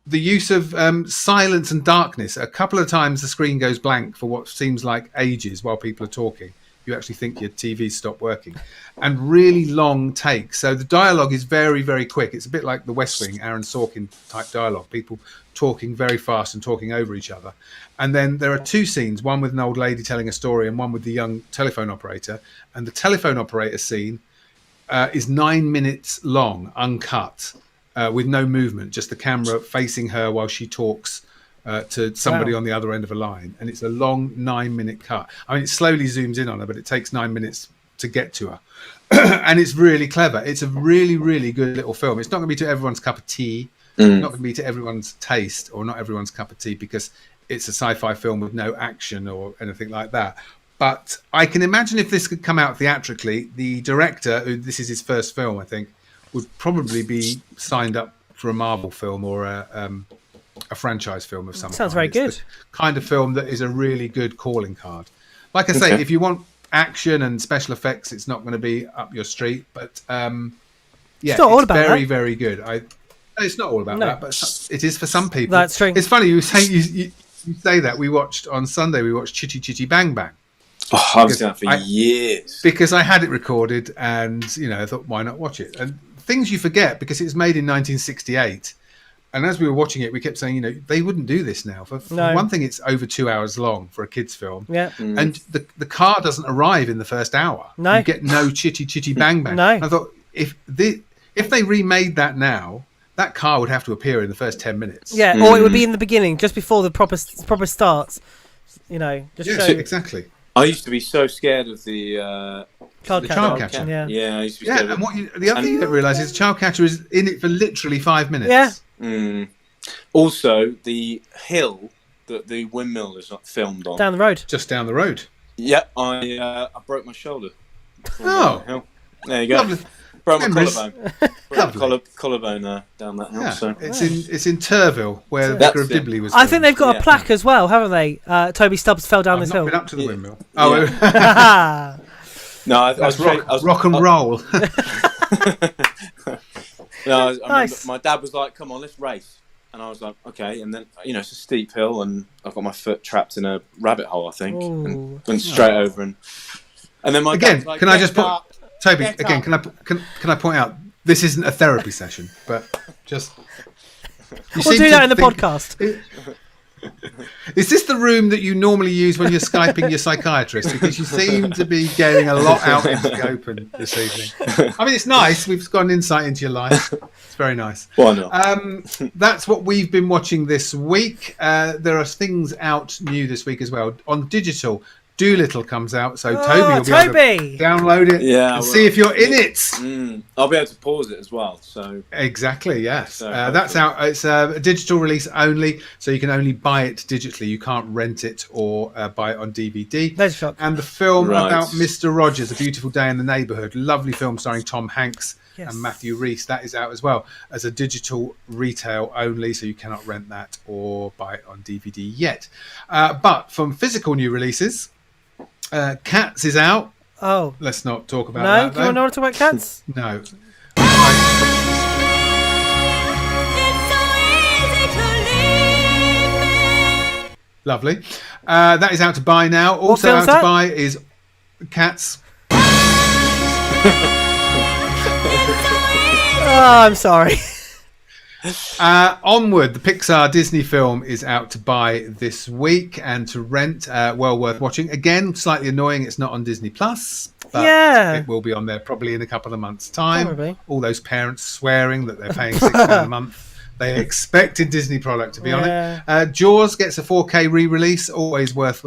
the use of silence and darkness. A couple of times the screen goes blank for what seems like ages while people are talking. You actually think your TV stopped working. And really long takes. So the dialogue is very, very quick. It's a bit like The West Wing, Aaron Sorkin type dialogue. People talking very fast and talking over each other. And then there are 2 scenes, one with an old lady telling a story and one with the young telephone operator. And the telephone operator scene is 9 minutes long, uncut, with no movement, just the camera facing her while she talks to somebody on the other end of a line. And it's a long 9-minute cut. I mean, it slowly zooms in on her, but it takes 9 minutes to get to her. And it's really clever. It's a really, really good little film. It's not going to be to everyone's cup of tea, not going to be to everyone's taste or not everyone's cup of tea because it's a sci-fi film with no action or anything like that. But I can imagine if this could come out theatrically, the director, who this is his first film, I think, would probably be signed up for a Marvel film or a franchise film of some kind. Sounds very good. The kind of film that is a really good calling card. Like I say, if you want action and special effects, it's not going to be up your street. But it's not all about very, that. very good. It's not all about that, but it is for some people. That's true. It's funny you say that. On Sunday we watched Chitty Chitty Bang Bang. Oh, I've seen that for years. Because I had it recorded and, I thought, why not watch it? And things you forget because it was made in 1968. And as we were watching it, we kept saying, they wouldn't do this now. For one thing, it's over 2 hours long for a kid's film. Yeah. And the car doesn't arrive in the first hour. No. You get no Chitty Chitty Bang Bang. No. I thought, if they remade that now, that car would have to appear in the first 10 minutes. Yeah, or it would be in the beginning, just before the proper starts. Exactly. I used to be so scared of the child catcher. Yeah, I used to be scared. And the other thing you don't realise is the child catcher is in it for literally 5 minutes. Yeah. Also, the hill that the windmill is filmed on. Down the road. Just down the road. Yeah, I broke my shoulder. Oh. There you go. Lovely. Broke my Memories. collarbone. Collarbone down that hill. Yeah. So. It's in Turville, where the Vicar of Dibley was. I think they've got a plaque as well, haven't they? Toby Stubbs fell down this hill. I've not been up to the windmill. Yeah. No, that's rock and roll. No, I remember my dad was like, "Come on, let's race," and I was like, "Okay." And then it's a steep hill, and I've got my foot trapped in a rabbit hole, I think, and went straight over. And then my dad's like, can I just put Toby Get again? up. Can I point out this isn't a therapy session, but just we'll do that in the podcast. Is this the room that you normally use when you're Skyping your psychiatrist? Because you seem to be getting a lot out into the open this evening. I mean, it's nice. We've got an insight into your life. It's very nice. Why not? That's what we've been watching this week. There are things out new this week as well. On digital, Doolittle comes out, so Toby will be able to download it and see if you're in it. I'll be able to pause it as well. So exactly, yes. So that's out. It's a digital release only, so you can only buy it digitally. You can't rent it or buy it on DVD. That's shock. And the film about Mr. Rogers, A Beautiful Day in the Neighbourhood, lovely film starring Tom Hanks and Matthew Rhys. That is out as well as a digital retail only, so you cannot rent that or buy it on DVD yet. But from physical new releases, Cats is out. Oh. Let's not talk about that. No? Do you want to talk about Cats? No. Lovely. That is out to buy now. Also out to buy is Cats. Oh, I'm sorry. Onward, the Pixar Disney film, is out to buy this week and to rent. Well worth watching. Again, slightly annoying. It's not on Disney Plus, but it will be on there probably in a couple of months' time. Probably. All those parents swearing that they're paying £6 a month. They expected Disney product to be on it. Jaws gets a 4K re-release. Always worth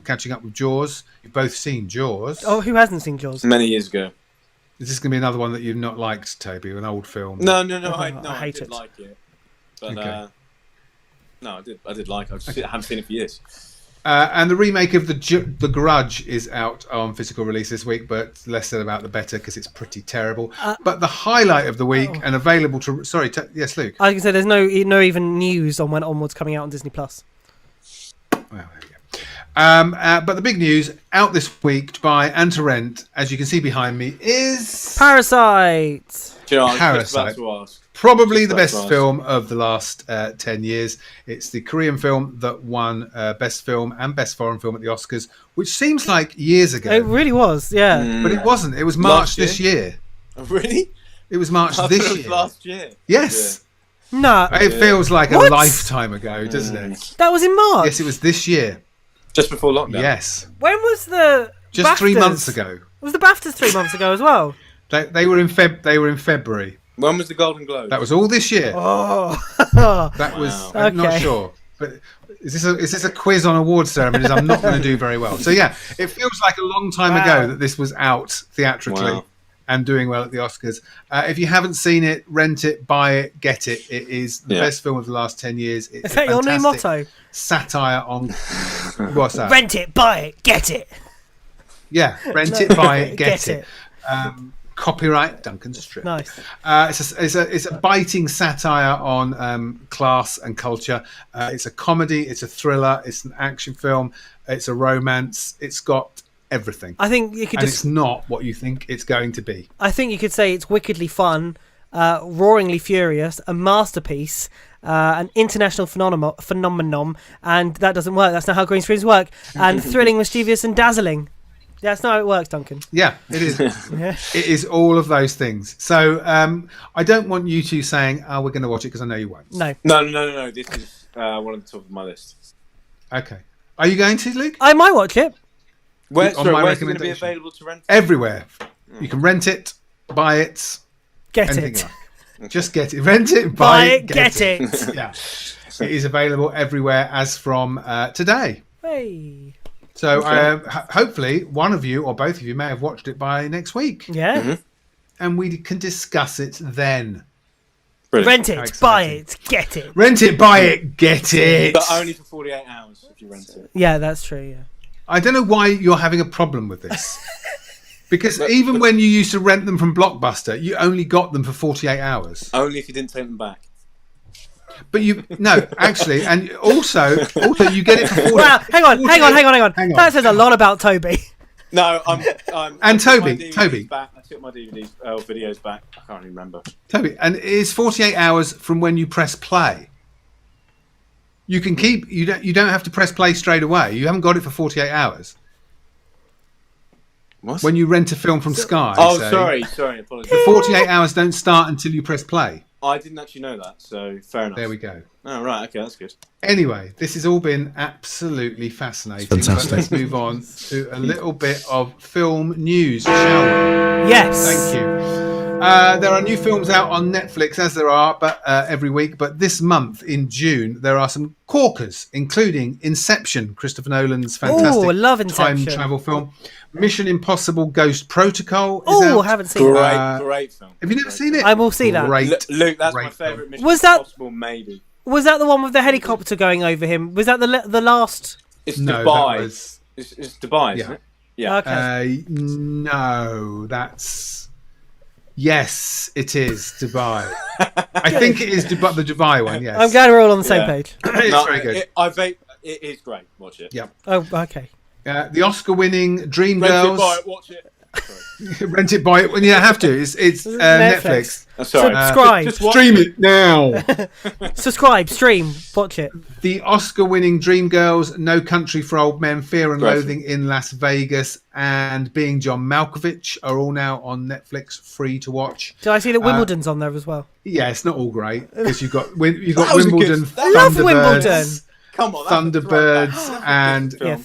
catching up with Jaws. You've both seen Jaws. Oh, who hasn't seen Jaws? Many years ago. Is this going to be another one that you've not liked, Toby? An old film? No. I hate did it. like it, but no, I did like it. I haven't seen it for years. And the remake of the Grudge is out on physical release this week, but less said about the better because it's pretty terrible. But the highlight of the week and available to yes, Luke. I can say there's no even news on when Onward's coming out on Disney Plus. Well, there we go. But the big news out this week to buy and to rent, as you can see behind me, is Parasite. Parasite. Probably the best film of the last 10 years. It's the Korean film that won Best Film and Best Foreign Film at the Oscars, which seems like years ago. It really was, yeah. But it wasn't. It was March this year. Oh, really? It was March this year. Last year. Yes. Yeah. No. It feels like a lifetime ago, doesn't it? That was in March? Yes, it was this year. Just before lockdown? Yes. When was the Just BAFTAs? 3 months ago. Was the BAFTAs 3 months ago as well? They were in February. When was the Golden Globe? That was all this year. Oh. That was... I'm not sure. But is this a quiz on award ceremonies? I'm not going to do very well. So yeah, it feels like a long time ago that this was out theatrically. Wow. and doing well at the Oscars. If you haven't seen it, rent it, buy it, get it. It is the best film of the last 10 years. It's Is that your new motto? Satire on... What's that? Rent it, buy it, get it. Yeah, rent it, buy it, get it. Copyright Duncan Strip. Nice. It's a biting satire on class and culture. It's a comedy. It's a thriller. It's an action film. It's a romance. It's got everything. I think you could. It's not what you think it's going to be. I think you could say it's wickedly fun, roaringly furious, a masterpiece, an international phenomenon, and that doesn't work. That's not how green screens work. And thrilling, mischievous, and dazzling. Yeah, that's not how it works, Duncan. Yeah, it is. It is all of those things. So I don't want you two saying, "Oh, we're going to watch it," because I know you won't. No. This is one of the top of my list. Okay. Are you going to, Luke? I might watch it. Where's it going to be available to rent? Everywhere. You can rent it, buy it, get anything it. Like. Just get it. Rent it, buy it, get it. Yeah. It is available everywhere as from today. Hey. So hopefully one of you or both of you may have watched it by next week. Yeah. Mm-hmm. And we can discuss it then. Brilliant. Rent it, buy it, get it. Rent it, buy it, get it. But only for 48 hours if you rent it. Yeah, that's true, yeah. I don't know why you're having a problem with this. Because even when you used to rent them from Blockbuster, you only got them for 48 hours. Only if you didn't take them back. But actually, and also you get it for 40. Wow, hang on. That says a lot about Toby. No, and Toby. Back. I took my DVDs, videos back. I can't even remember. Toby, and it is 48 hours from when you press play. You can keep. You don't have to press play straight away. You haven't got it for 48 hours. What? When you rent a film from Sky. Oh, sorry. Apologies. The 48 hours don't start until you press play. I didn't actually know that, so fair enough. There we go. Oh, right, okay, that's good. Anyway, this has all been absolutely fascinating. Fantastic. But let's move on to a little bit of film news, shall we? Yes. Thank you. There are new films out on Netflix, as there are every week. But this month, in June, there are some corkers, including Inception, Christopher Nolan's fantastic I love Inception. time travel film. Mission Impossible Ghost Protocol is out. I haven't seen that. Great film. Have you never seen it? I will see that. Luke, that's my favourite Mission Impossible, maybe. Was that the one with the helicopter going over him? Was that the last? It's no, Dubai. It's Dubai, isn't it? Yeah. Okay. No, that's... Yes, it is Dubai. I think it is the Dubai one, yes. I'm glad we're all on the same page. It's very good. It is great. Watch it. Yep. Oh, okay. The Oscar-winning Dreamgirls. Rent it, buy it, watch it. Rent it, buy it. Well, you have to. It's Netflix. Sorry. Subscribe. Stream it now. Subscribe, stream, watch it. The Oscar-winning Dreamgirls, No Country for Old Men, Fear and Loathing in Las Vegas, and Being John Malkovich are all now on Netflix, free to watch. Did I see that Wimbledon's on there as well? Yeah, it's not all great because you've got Wimbledon, I love Wimbledon. Thunderbirds. Come on, Thunderbirds and Yeah.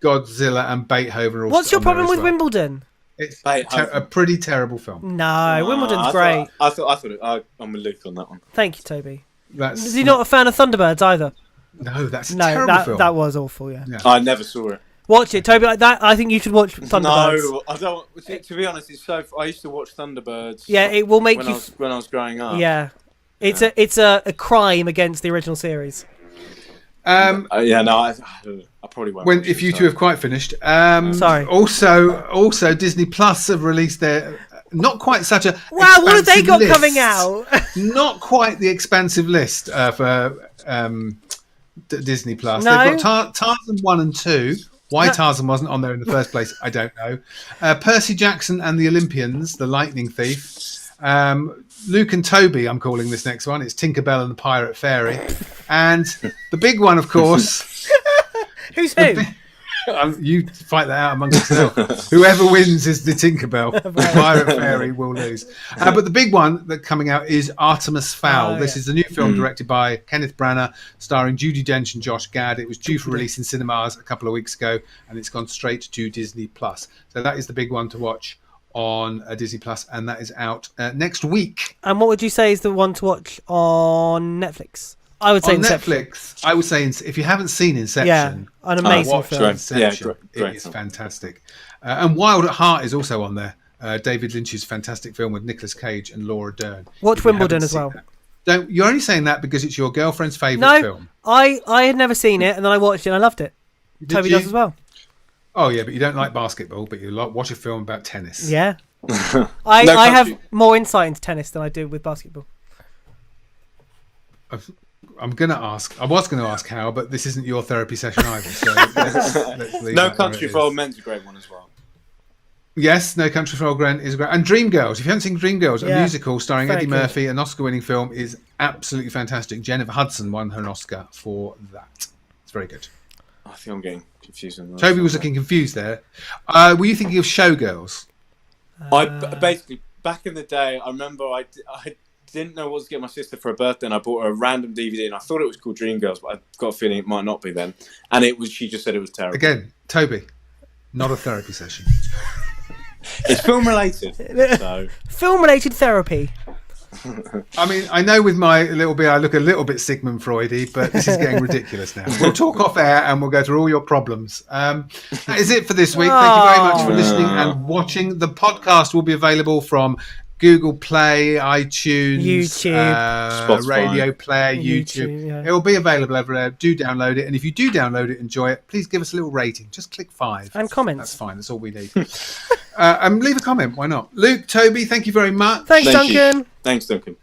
Godzilla and Beethoven are all What's your on there problem as with well. Wimbledon? It's a pretty terrible film. No, Wimbledon's great. I'm with Luke on that one. Thank you, Toby. That's Is he not a fan of Thunderbirds either? No, that's a terrible film. That was awful, yeah. I never saw it. Watch it, Toby. I think you should watch Thunderbirds. No, I don't. To be honest, it's so. I used to watch Thunderbirds. Yeah, it will make you. When I was growing up. Yeah, it's a crime against the original series. I probably won't. If you two have quite finished. Sorry. Also, Disney Plus have released their not quite such a what have they got list. coming out? Not quite the expansive list for Disney Plus. No? They've got Tarzan 1 and 2. Why Tarzan wasn't on there in the first place, I don't know. Percy Jackson and the Olympians, The Lightning Thief. Luke and Toby, I'm calling this next one. It's Tinkerbell and the Pirate Fairy. And the big one, of course. Who's who? You fight that out amongst yourself. Whoever wins is the Tinkerbell. The Pirate Fairy will lose. But the big one that's coming out is Artemis Fowl. This is a new film directed by Kenneth Branagh, starring Judi Dench and Josh Gad. It was due for release in cinemas a couple of weeks ago, and it's gone straight to Disney Plus. So that is the big one to watch on Disney Plus, and that is out next week. And what would you say is the one to watch on Netflix? I would say on Inception. Netflix, I would say if you haven't seen Inception, an amazing watch film. Inception. Great It is film. fantastic. And Wild at Heart is also on there. David Lynch's fantastic film with Nicolas Cage and Laura Dern. Watch Wimbledon as well. You're only saying that because it's your girlfriend's favourite film. I had never seen it, and then I watched it and I loved it. Toby does as well. Oh yeah, but you don't like basketball, but you watch a film about tennis. Yeah. I have more insight into tennis than I do with basketball. I'm going to ask. I was going to ask how, but this isn't your therapy session either. So let's leave No Country for Old Men's a great one as well. Yes, No Country for Old Men is great. And Dreamgirls. If you haven't seen Dreamgirls, a musical starring Eddie Murphy, an Oscar-winning film, is absolutely fantastic. Jennifer Hudson won her an Oscar for that. It's very good. I think I'm getting confused. Toby was looking confused there. Were you thinking of Showgirls? I basically, back in the day, I remember I didn't know what to get my sister for her birthday, and I bought her a random DVD, and I thought it was called Dreamgirls, but I got a feeling it might not be then. And she just said it was terrible. Again, Toby, not a therapy session. It's film related. So. Film related therapy. I mean, I know with my little bit, I look a little bit Sigmund Freudy, but this is getting ridiculous now. We'll talk off air and we'll go through all your problems. That is it for this week. Thank you very much for listening and watching. The podcast will be available from Google Play, iTunes, YouTube, Radio Player, YouTube. Yeah. It will be available everywhere. Do download it. And if you do download it, enjoy it, please give us a little rating. Just click 5. And comments. That's fine. That's all we need. And leave a comment. Why not? Luke, Toby, thank you very much. Thanks, Duncan. Thanks, Duncan.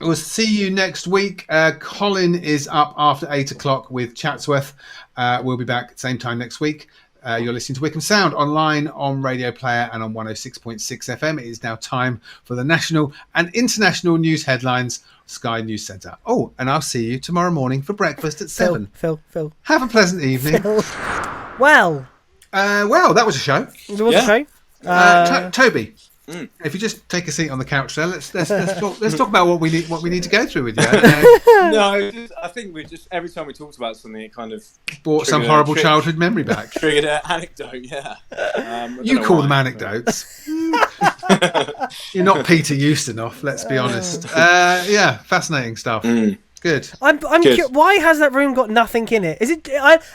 We'll see you next week. Colin is up after 8 o'clock with Chatsworth. We'll be back at the same time next week. You're listening to Wycombe Sound online on Radio Player and on 106.6 FM. It is now time for the national and international news headlines, Sky News Centre. Oh, and I'll see you tomorrow morning for breakfast at 7. Phil. Have a pleasant evening. Well, that was a show. It was a show. Toby, if you just take a seat on the couch there, let's talk about what we need to go through with you. I think we just every time we talked about something, it kind of brought some horrible childhood memory back. Triggered an anecdote, yeah. You call them anecdotes. You're not Peter Ustinov, let's be honest. Fascinating stuff. Good. I'm why has that room got nothing in it? Is it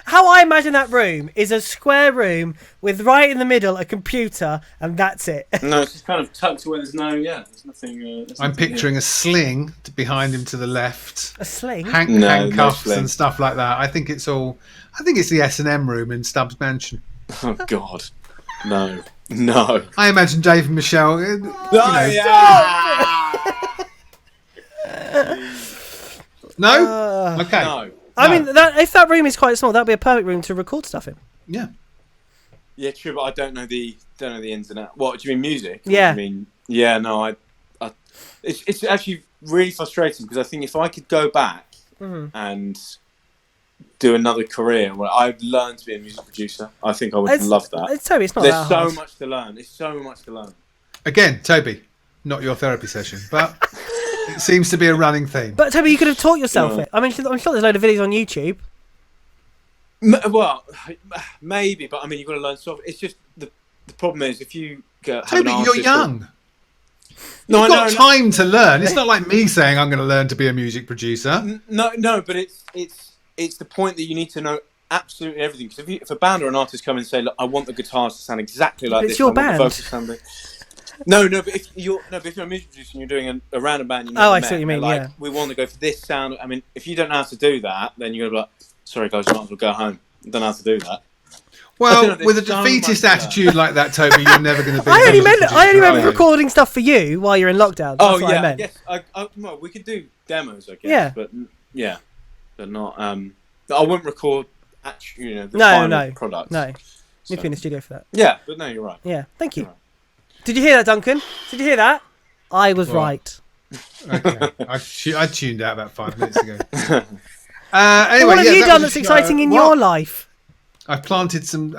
how I imagine that room is a square room with right in the middle a computer and that's it. No, it's just kind of tucked away. There's nothing. I'm picturing a sling behind him to the left. A sling? Handcuffs and stuff like that. I think it's the S&M room in Stubbs Mansion. Oh God, no. I imagine Dave and Michelle. No? Okay. No. I mean, if that room is quite small, that'd be a perfect room to record stuff in. Yeah. Yeah, true, but I don't know the ins and outs. What do you mean, music? Yeah. I mean, yeah, no, it's actually really frustrating because I think if I could go back and do another career where I'd learn to be a music producer, I think I would love that. Toby, it's not There's that so hard. much to learn. There's so much to learn. Again, Toby, not your therapy session, but it seems to be a running theme. But Toby, you could have taught yourself it. I mean, I'm sure there's a load of videos on YouTube. Well, maybe, but I mean, you've got to learn stuff. It's just the problem is if you have Toby, you're young. No, You've got time to learn. It's not like me saying I'm going to learn to be a music producer. No, but it's the point that you need to know absolutely everything. Because if a band or an artist come and say, "Look, I want the guitars to sound exactly like this," it's your band. No, but if you're a music producer and you're doing a random band, I see what you mean. Yeah, we want to go for this sound. I mean, if you don't know how to do that, then you're gonna be like, "Sorry, guys, you might as well go home. I don't know how to do that." Well, with a defeatist attitude like that, Toby, you're never going to be. I only meant recording stuff for you while you're in lockdown. That's what I meant. Yes. Well, we could do demos, I guess. Yeah. But not. I wouldn't record. Actually, the final product. No. Need to be in the studio for that. Yeah, but no, you're right. Yeah, thank you. Right. Did you hear that, Duncan? Did you hear that? I was right. Okay, I tuned out about 5 minutes ago. Anyway, what have you done that's exciting in your life? I've planted some.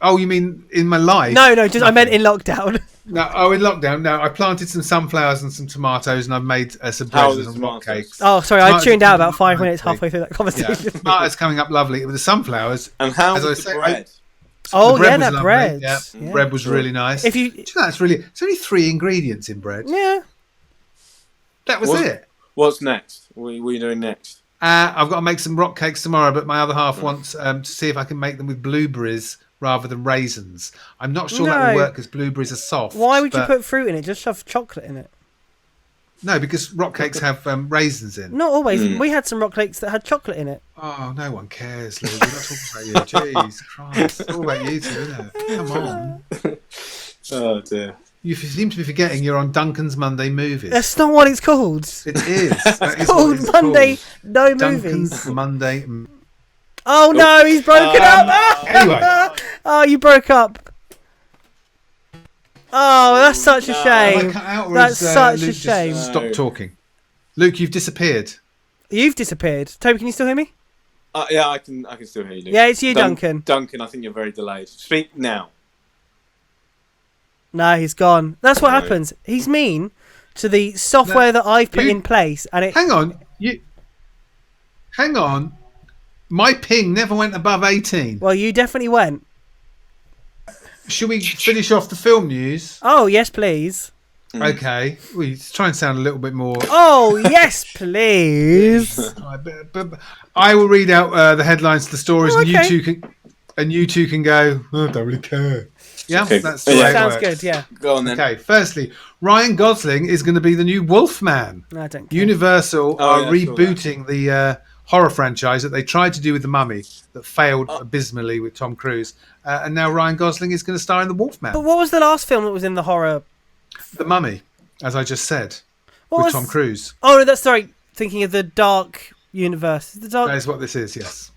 You mean in my life? No, I meant in lockdown. No, in lockdown. No, I planted some sunflowers and some tomatoes, and I've made some bread and some hot cakes. Oh, sorry, I tuned out about 5 minutes halfway through that conversation. Yeah. Tomatoes coming up lovely with the sunflowers. And how was the bread? That bread. Yeah, bread was really nice. It's only 3 ingredients in bread. Yeah. That was it. What's next? What are you doing next? I've got to make some rock cakes tomorrow, but my other half wants to see if I can make them with blueberries rather than raisins. I'm not sure that will work because blueberries are soft. Why would you put fruit in it? Just shove chocolate in it. No, because rock cakes have raisins in. Not always. We had some rock cakes that had chocolate in it. Oh, no one cares, Lou. We're not talking about you. Jeez Christ. It's all about you two, isn't it? Come on. Oh, dear. You seem to be forgetting you're on Duncan's Monday Movies. That's not what it's called. It is. It's called Monday No Movies. Duncan's Monday. Oh, no, he's broken up. Anyway. Oh, you broke up. Oh, that's such a shame. That's such a shame. Stop talking. Luke, you've disappeared. You've disappeared. Toby, can you still hear me? Yeah, I can still hear you, Luke. Yeah, it's you, Duncan. Duncan, I think you're very delayed. Speak now. No, he's gone. That's what happens. He's mean to the software that I've put in place, and it. Hang on. My ping never went above 18. Well, you definitely went. Should we finish off the film news? Oh, yes, please. Okay. We try and sound a little bit more. Oh, yes, please. I will read out the headlines to the stories, and you two can go. Oh, I don't really care. Yeah, okay. That's the way it sounds works. good. Yeah. Go on then. Okay. Firstly, Ryan Gosling is going to be the new Wolfman. No, I don't care. Universal are rebooting the horror franchise that they tried to do with The Mummy that failed abysmally with Tom Cruise, and now Ryan Gosling is going to star in the Wolfman. But what was the last film that was in the horror? The Mummy, as I just said, with Tom Cruise. Oh, no, that's sorry. Thinking of the Dark Universe. That is what this is. Yes,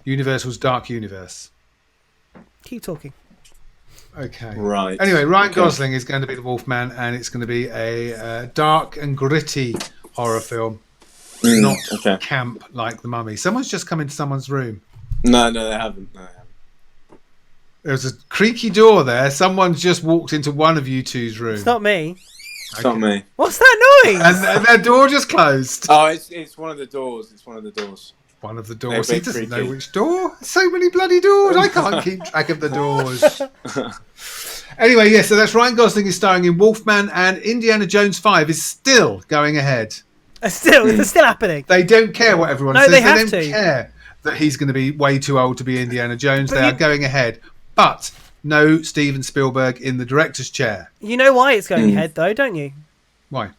Universal's Dark Universe. Keep talking. Okay. Right. Anyway, Ryan Gosling is going to be the Wolfman, and it's going to be a dark and gritty horror film, not camp like The Mummy. Someone's just come into someone's room. No, they haven't. There's a creaky door there. Someone's just walked into one of you two's room. It's not me. It's not me. What's that noise? And their door just closed. Oh, it's one of the doors. It's one of the doors. One of the doors. He doesn't know which door. So many bloody doors. I can't keep track of the doors. Anyway, yes, so that's Ryan Gosling is starring in Wolfman, and Indiana Jones 5 is still going ahead. It's still happening. They don't care what everyone says. They don't to. care that he's going to be way too old to be Indiana Jones. They are going ahead. But no Steven Spielberg in the director's chair. You know why it's going ahead, though, don't you? Why?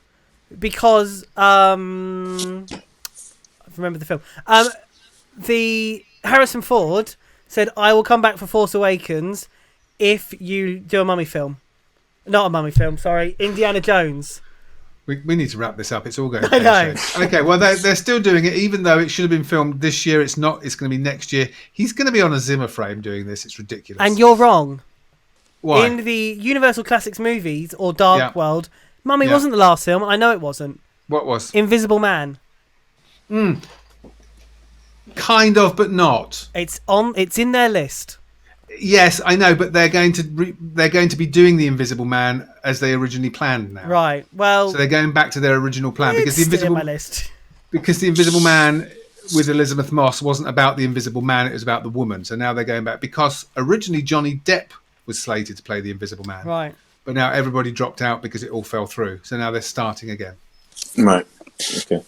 Because remember the film. The Harrison Ford said, "I will come back for Force Awakens if you do a Mummy film." Not a Mummy film, sorry, Indiana Jones. We need to wrap this up. It's all going. I know. Okay, well they're still doing it, even though it should have been filmed this year. It's not. It's going to be next year. He's going to be on a Zimmer frame doing this. It's ridiculous. And you're wrong. Why? In the Universal Classics movies or Dark World, Mummy wasn't the last film. I know it wasn't. What was? Invisible Man. Kind of, but not. It's in their list. Yes, I know, but they're going to be doing the Invisible Man as they originally planned now. Right. Well, so they're going back to their original plan because the Invisible my list. Because the Invisible Man with Elizabeth Moss wasn't about the Invisible Man; it was about the woman. So now they're going back because originally Johnny Depp was slated to play the Invisible Man. Right. But now everybody dropped out because it all fell through. So now they're starting again. Right. Okay.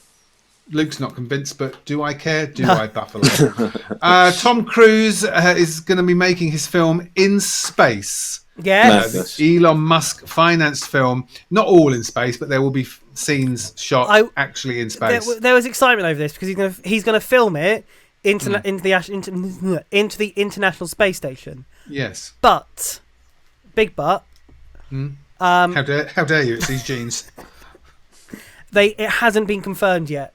Luke's not convinced, but do I care? Do I, Buffalo? Tom Cruise is going to be making his film in space. Yes. The Elon Musk financed film. Not all in space, but there will be scenes shot actually in space. There was excitement over this because he's going to film it into the International Space Station. Yes. But, big but. How dare you? It's these genes. It hasn't been confirmed yet.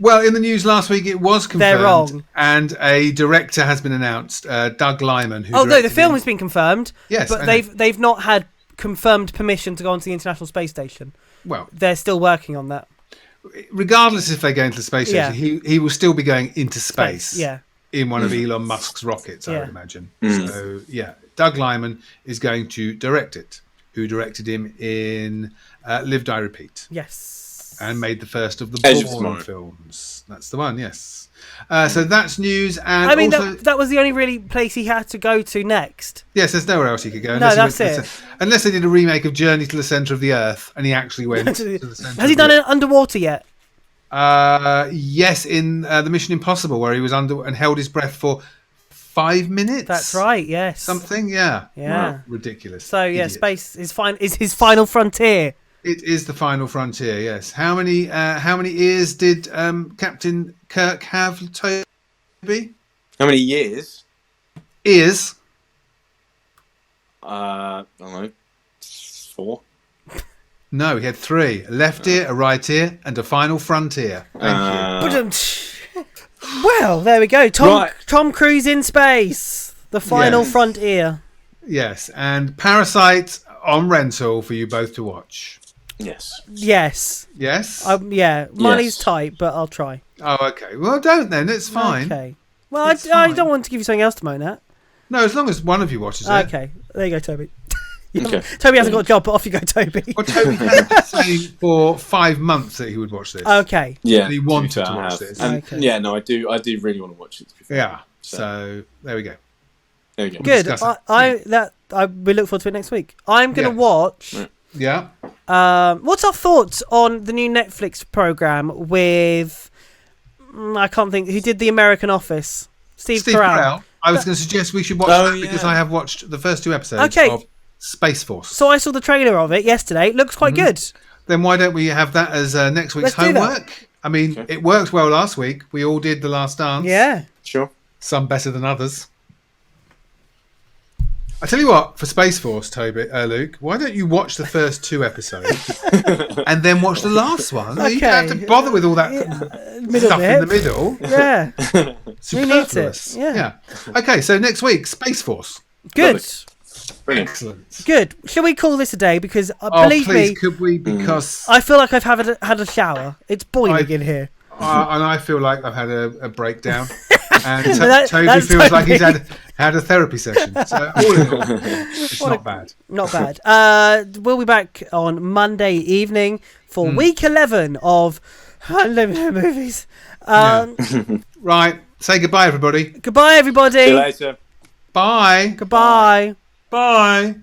Well, in the news last week, it was confirmed. They're wrong. And a director has been announced, Doug Liman. The film has been confirmed. Yes, but they've not had confirmed permission to go onto the International Space Station. Well, they're still working on that. Regardless if they go into the space station, he will still be going into space. Yeah. In one of Elon Musk's rockets, I would imagine. So, Doug Liman is going to direct it. Who directed him in Live, Die, Repeat. Yes. And made the first of the Bourne films. That's the one, yes. So that's news. And I mean, also, that was the only really place he had to go to next. Yes, there's nowhere else he could go. No, that's it. Unless they did a remake of Journey to the Centre of the Earth, and he actually went to the centre. Has he done it underwater yet? Yes, in the Mission Impossible, where he was under and held his breath for 5 minutes. That's right. Yes. Something. Yeah. Yeah. Wow, ridiculous. So yeah, Idiot. space is his final frontier. It is the final frontier. Yes. How many ears did Captain Kirk have, Toby? How many years? Ears. I don't know. 4. No, he had 3: a left ear, a right ear, and a final frontier. Thank you. Well, there we go. Tom Cruise in space. The final frontier. Yes, and Parasite on rental for you both to watch. Yes. Yes. Yeah. Money's tight, but I'll try. Oh, okay. Well, don't then. It's fine. Okay. Well, I don't want to give you something else to moan at. No, as long as one of you watches it. Okay. There you go, Toby. Okay. Toby hasn't got a job, but off you go, Toby. Well, Toby has been saying for 5 months that he would watch this. Okay. Yeah. And he wanted to watch this. And Okay. yeah, no, I do really want to watch it. Yeah. So there we go. There we go. Good. Discuss it. We look forward to it next week. I'm going to watch. Yeah. What's our thoughts on the new Netflix program with? I can't think who did the American Office. Steve Carell. I was going to suggest we should watch that because I have watched the first 2 episodes of Space Force. So I saw the trailer of it yesterday. It looks quite good. Then why don't we have that as next week's Let's do that. homework? I mean, it worked well last week. We all did The Last Dance. Yeah. Sure. Some better than others. I tell you what, for Space Force, Luke, why don't you watch the first 2 episodes and then watch the last one? You don't have to bother with all that stuff in the middle. Yeah. Who needs it? Yeah. Okay, so next week, Space Force. Good. Brilliant. Excellent. Good. Shall we call this a day? Because believe please, me, could we? Because I feel like I've had a shower. It's boiling in here. and I feel like I've had a breakdown. And Toby that's feels like he's Toby. had a therapy session. So all in all, it's not bad. Not bad. We'll be back on Monday evening for week 11 of Unlimited Movies. Right. Say goodbye, everybody. Goodbye, everybody. See you later. Bye. Goodbye. Bye.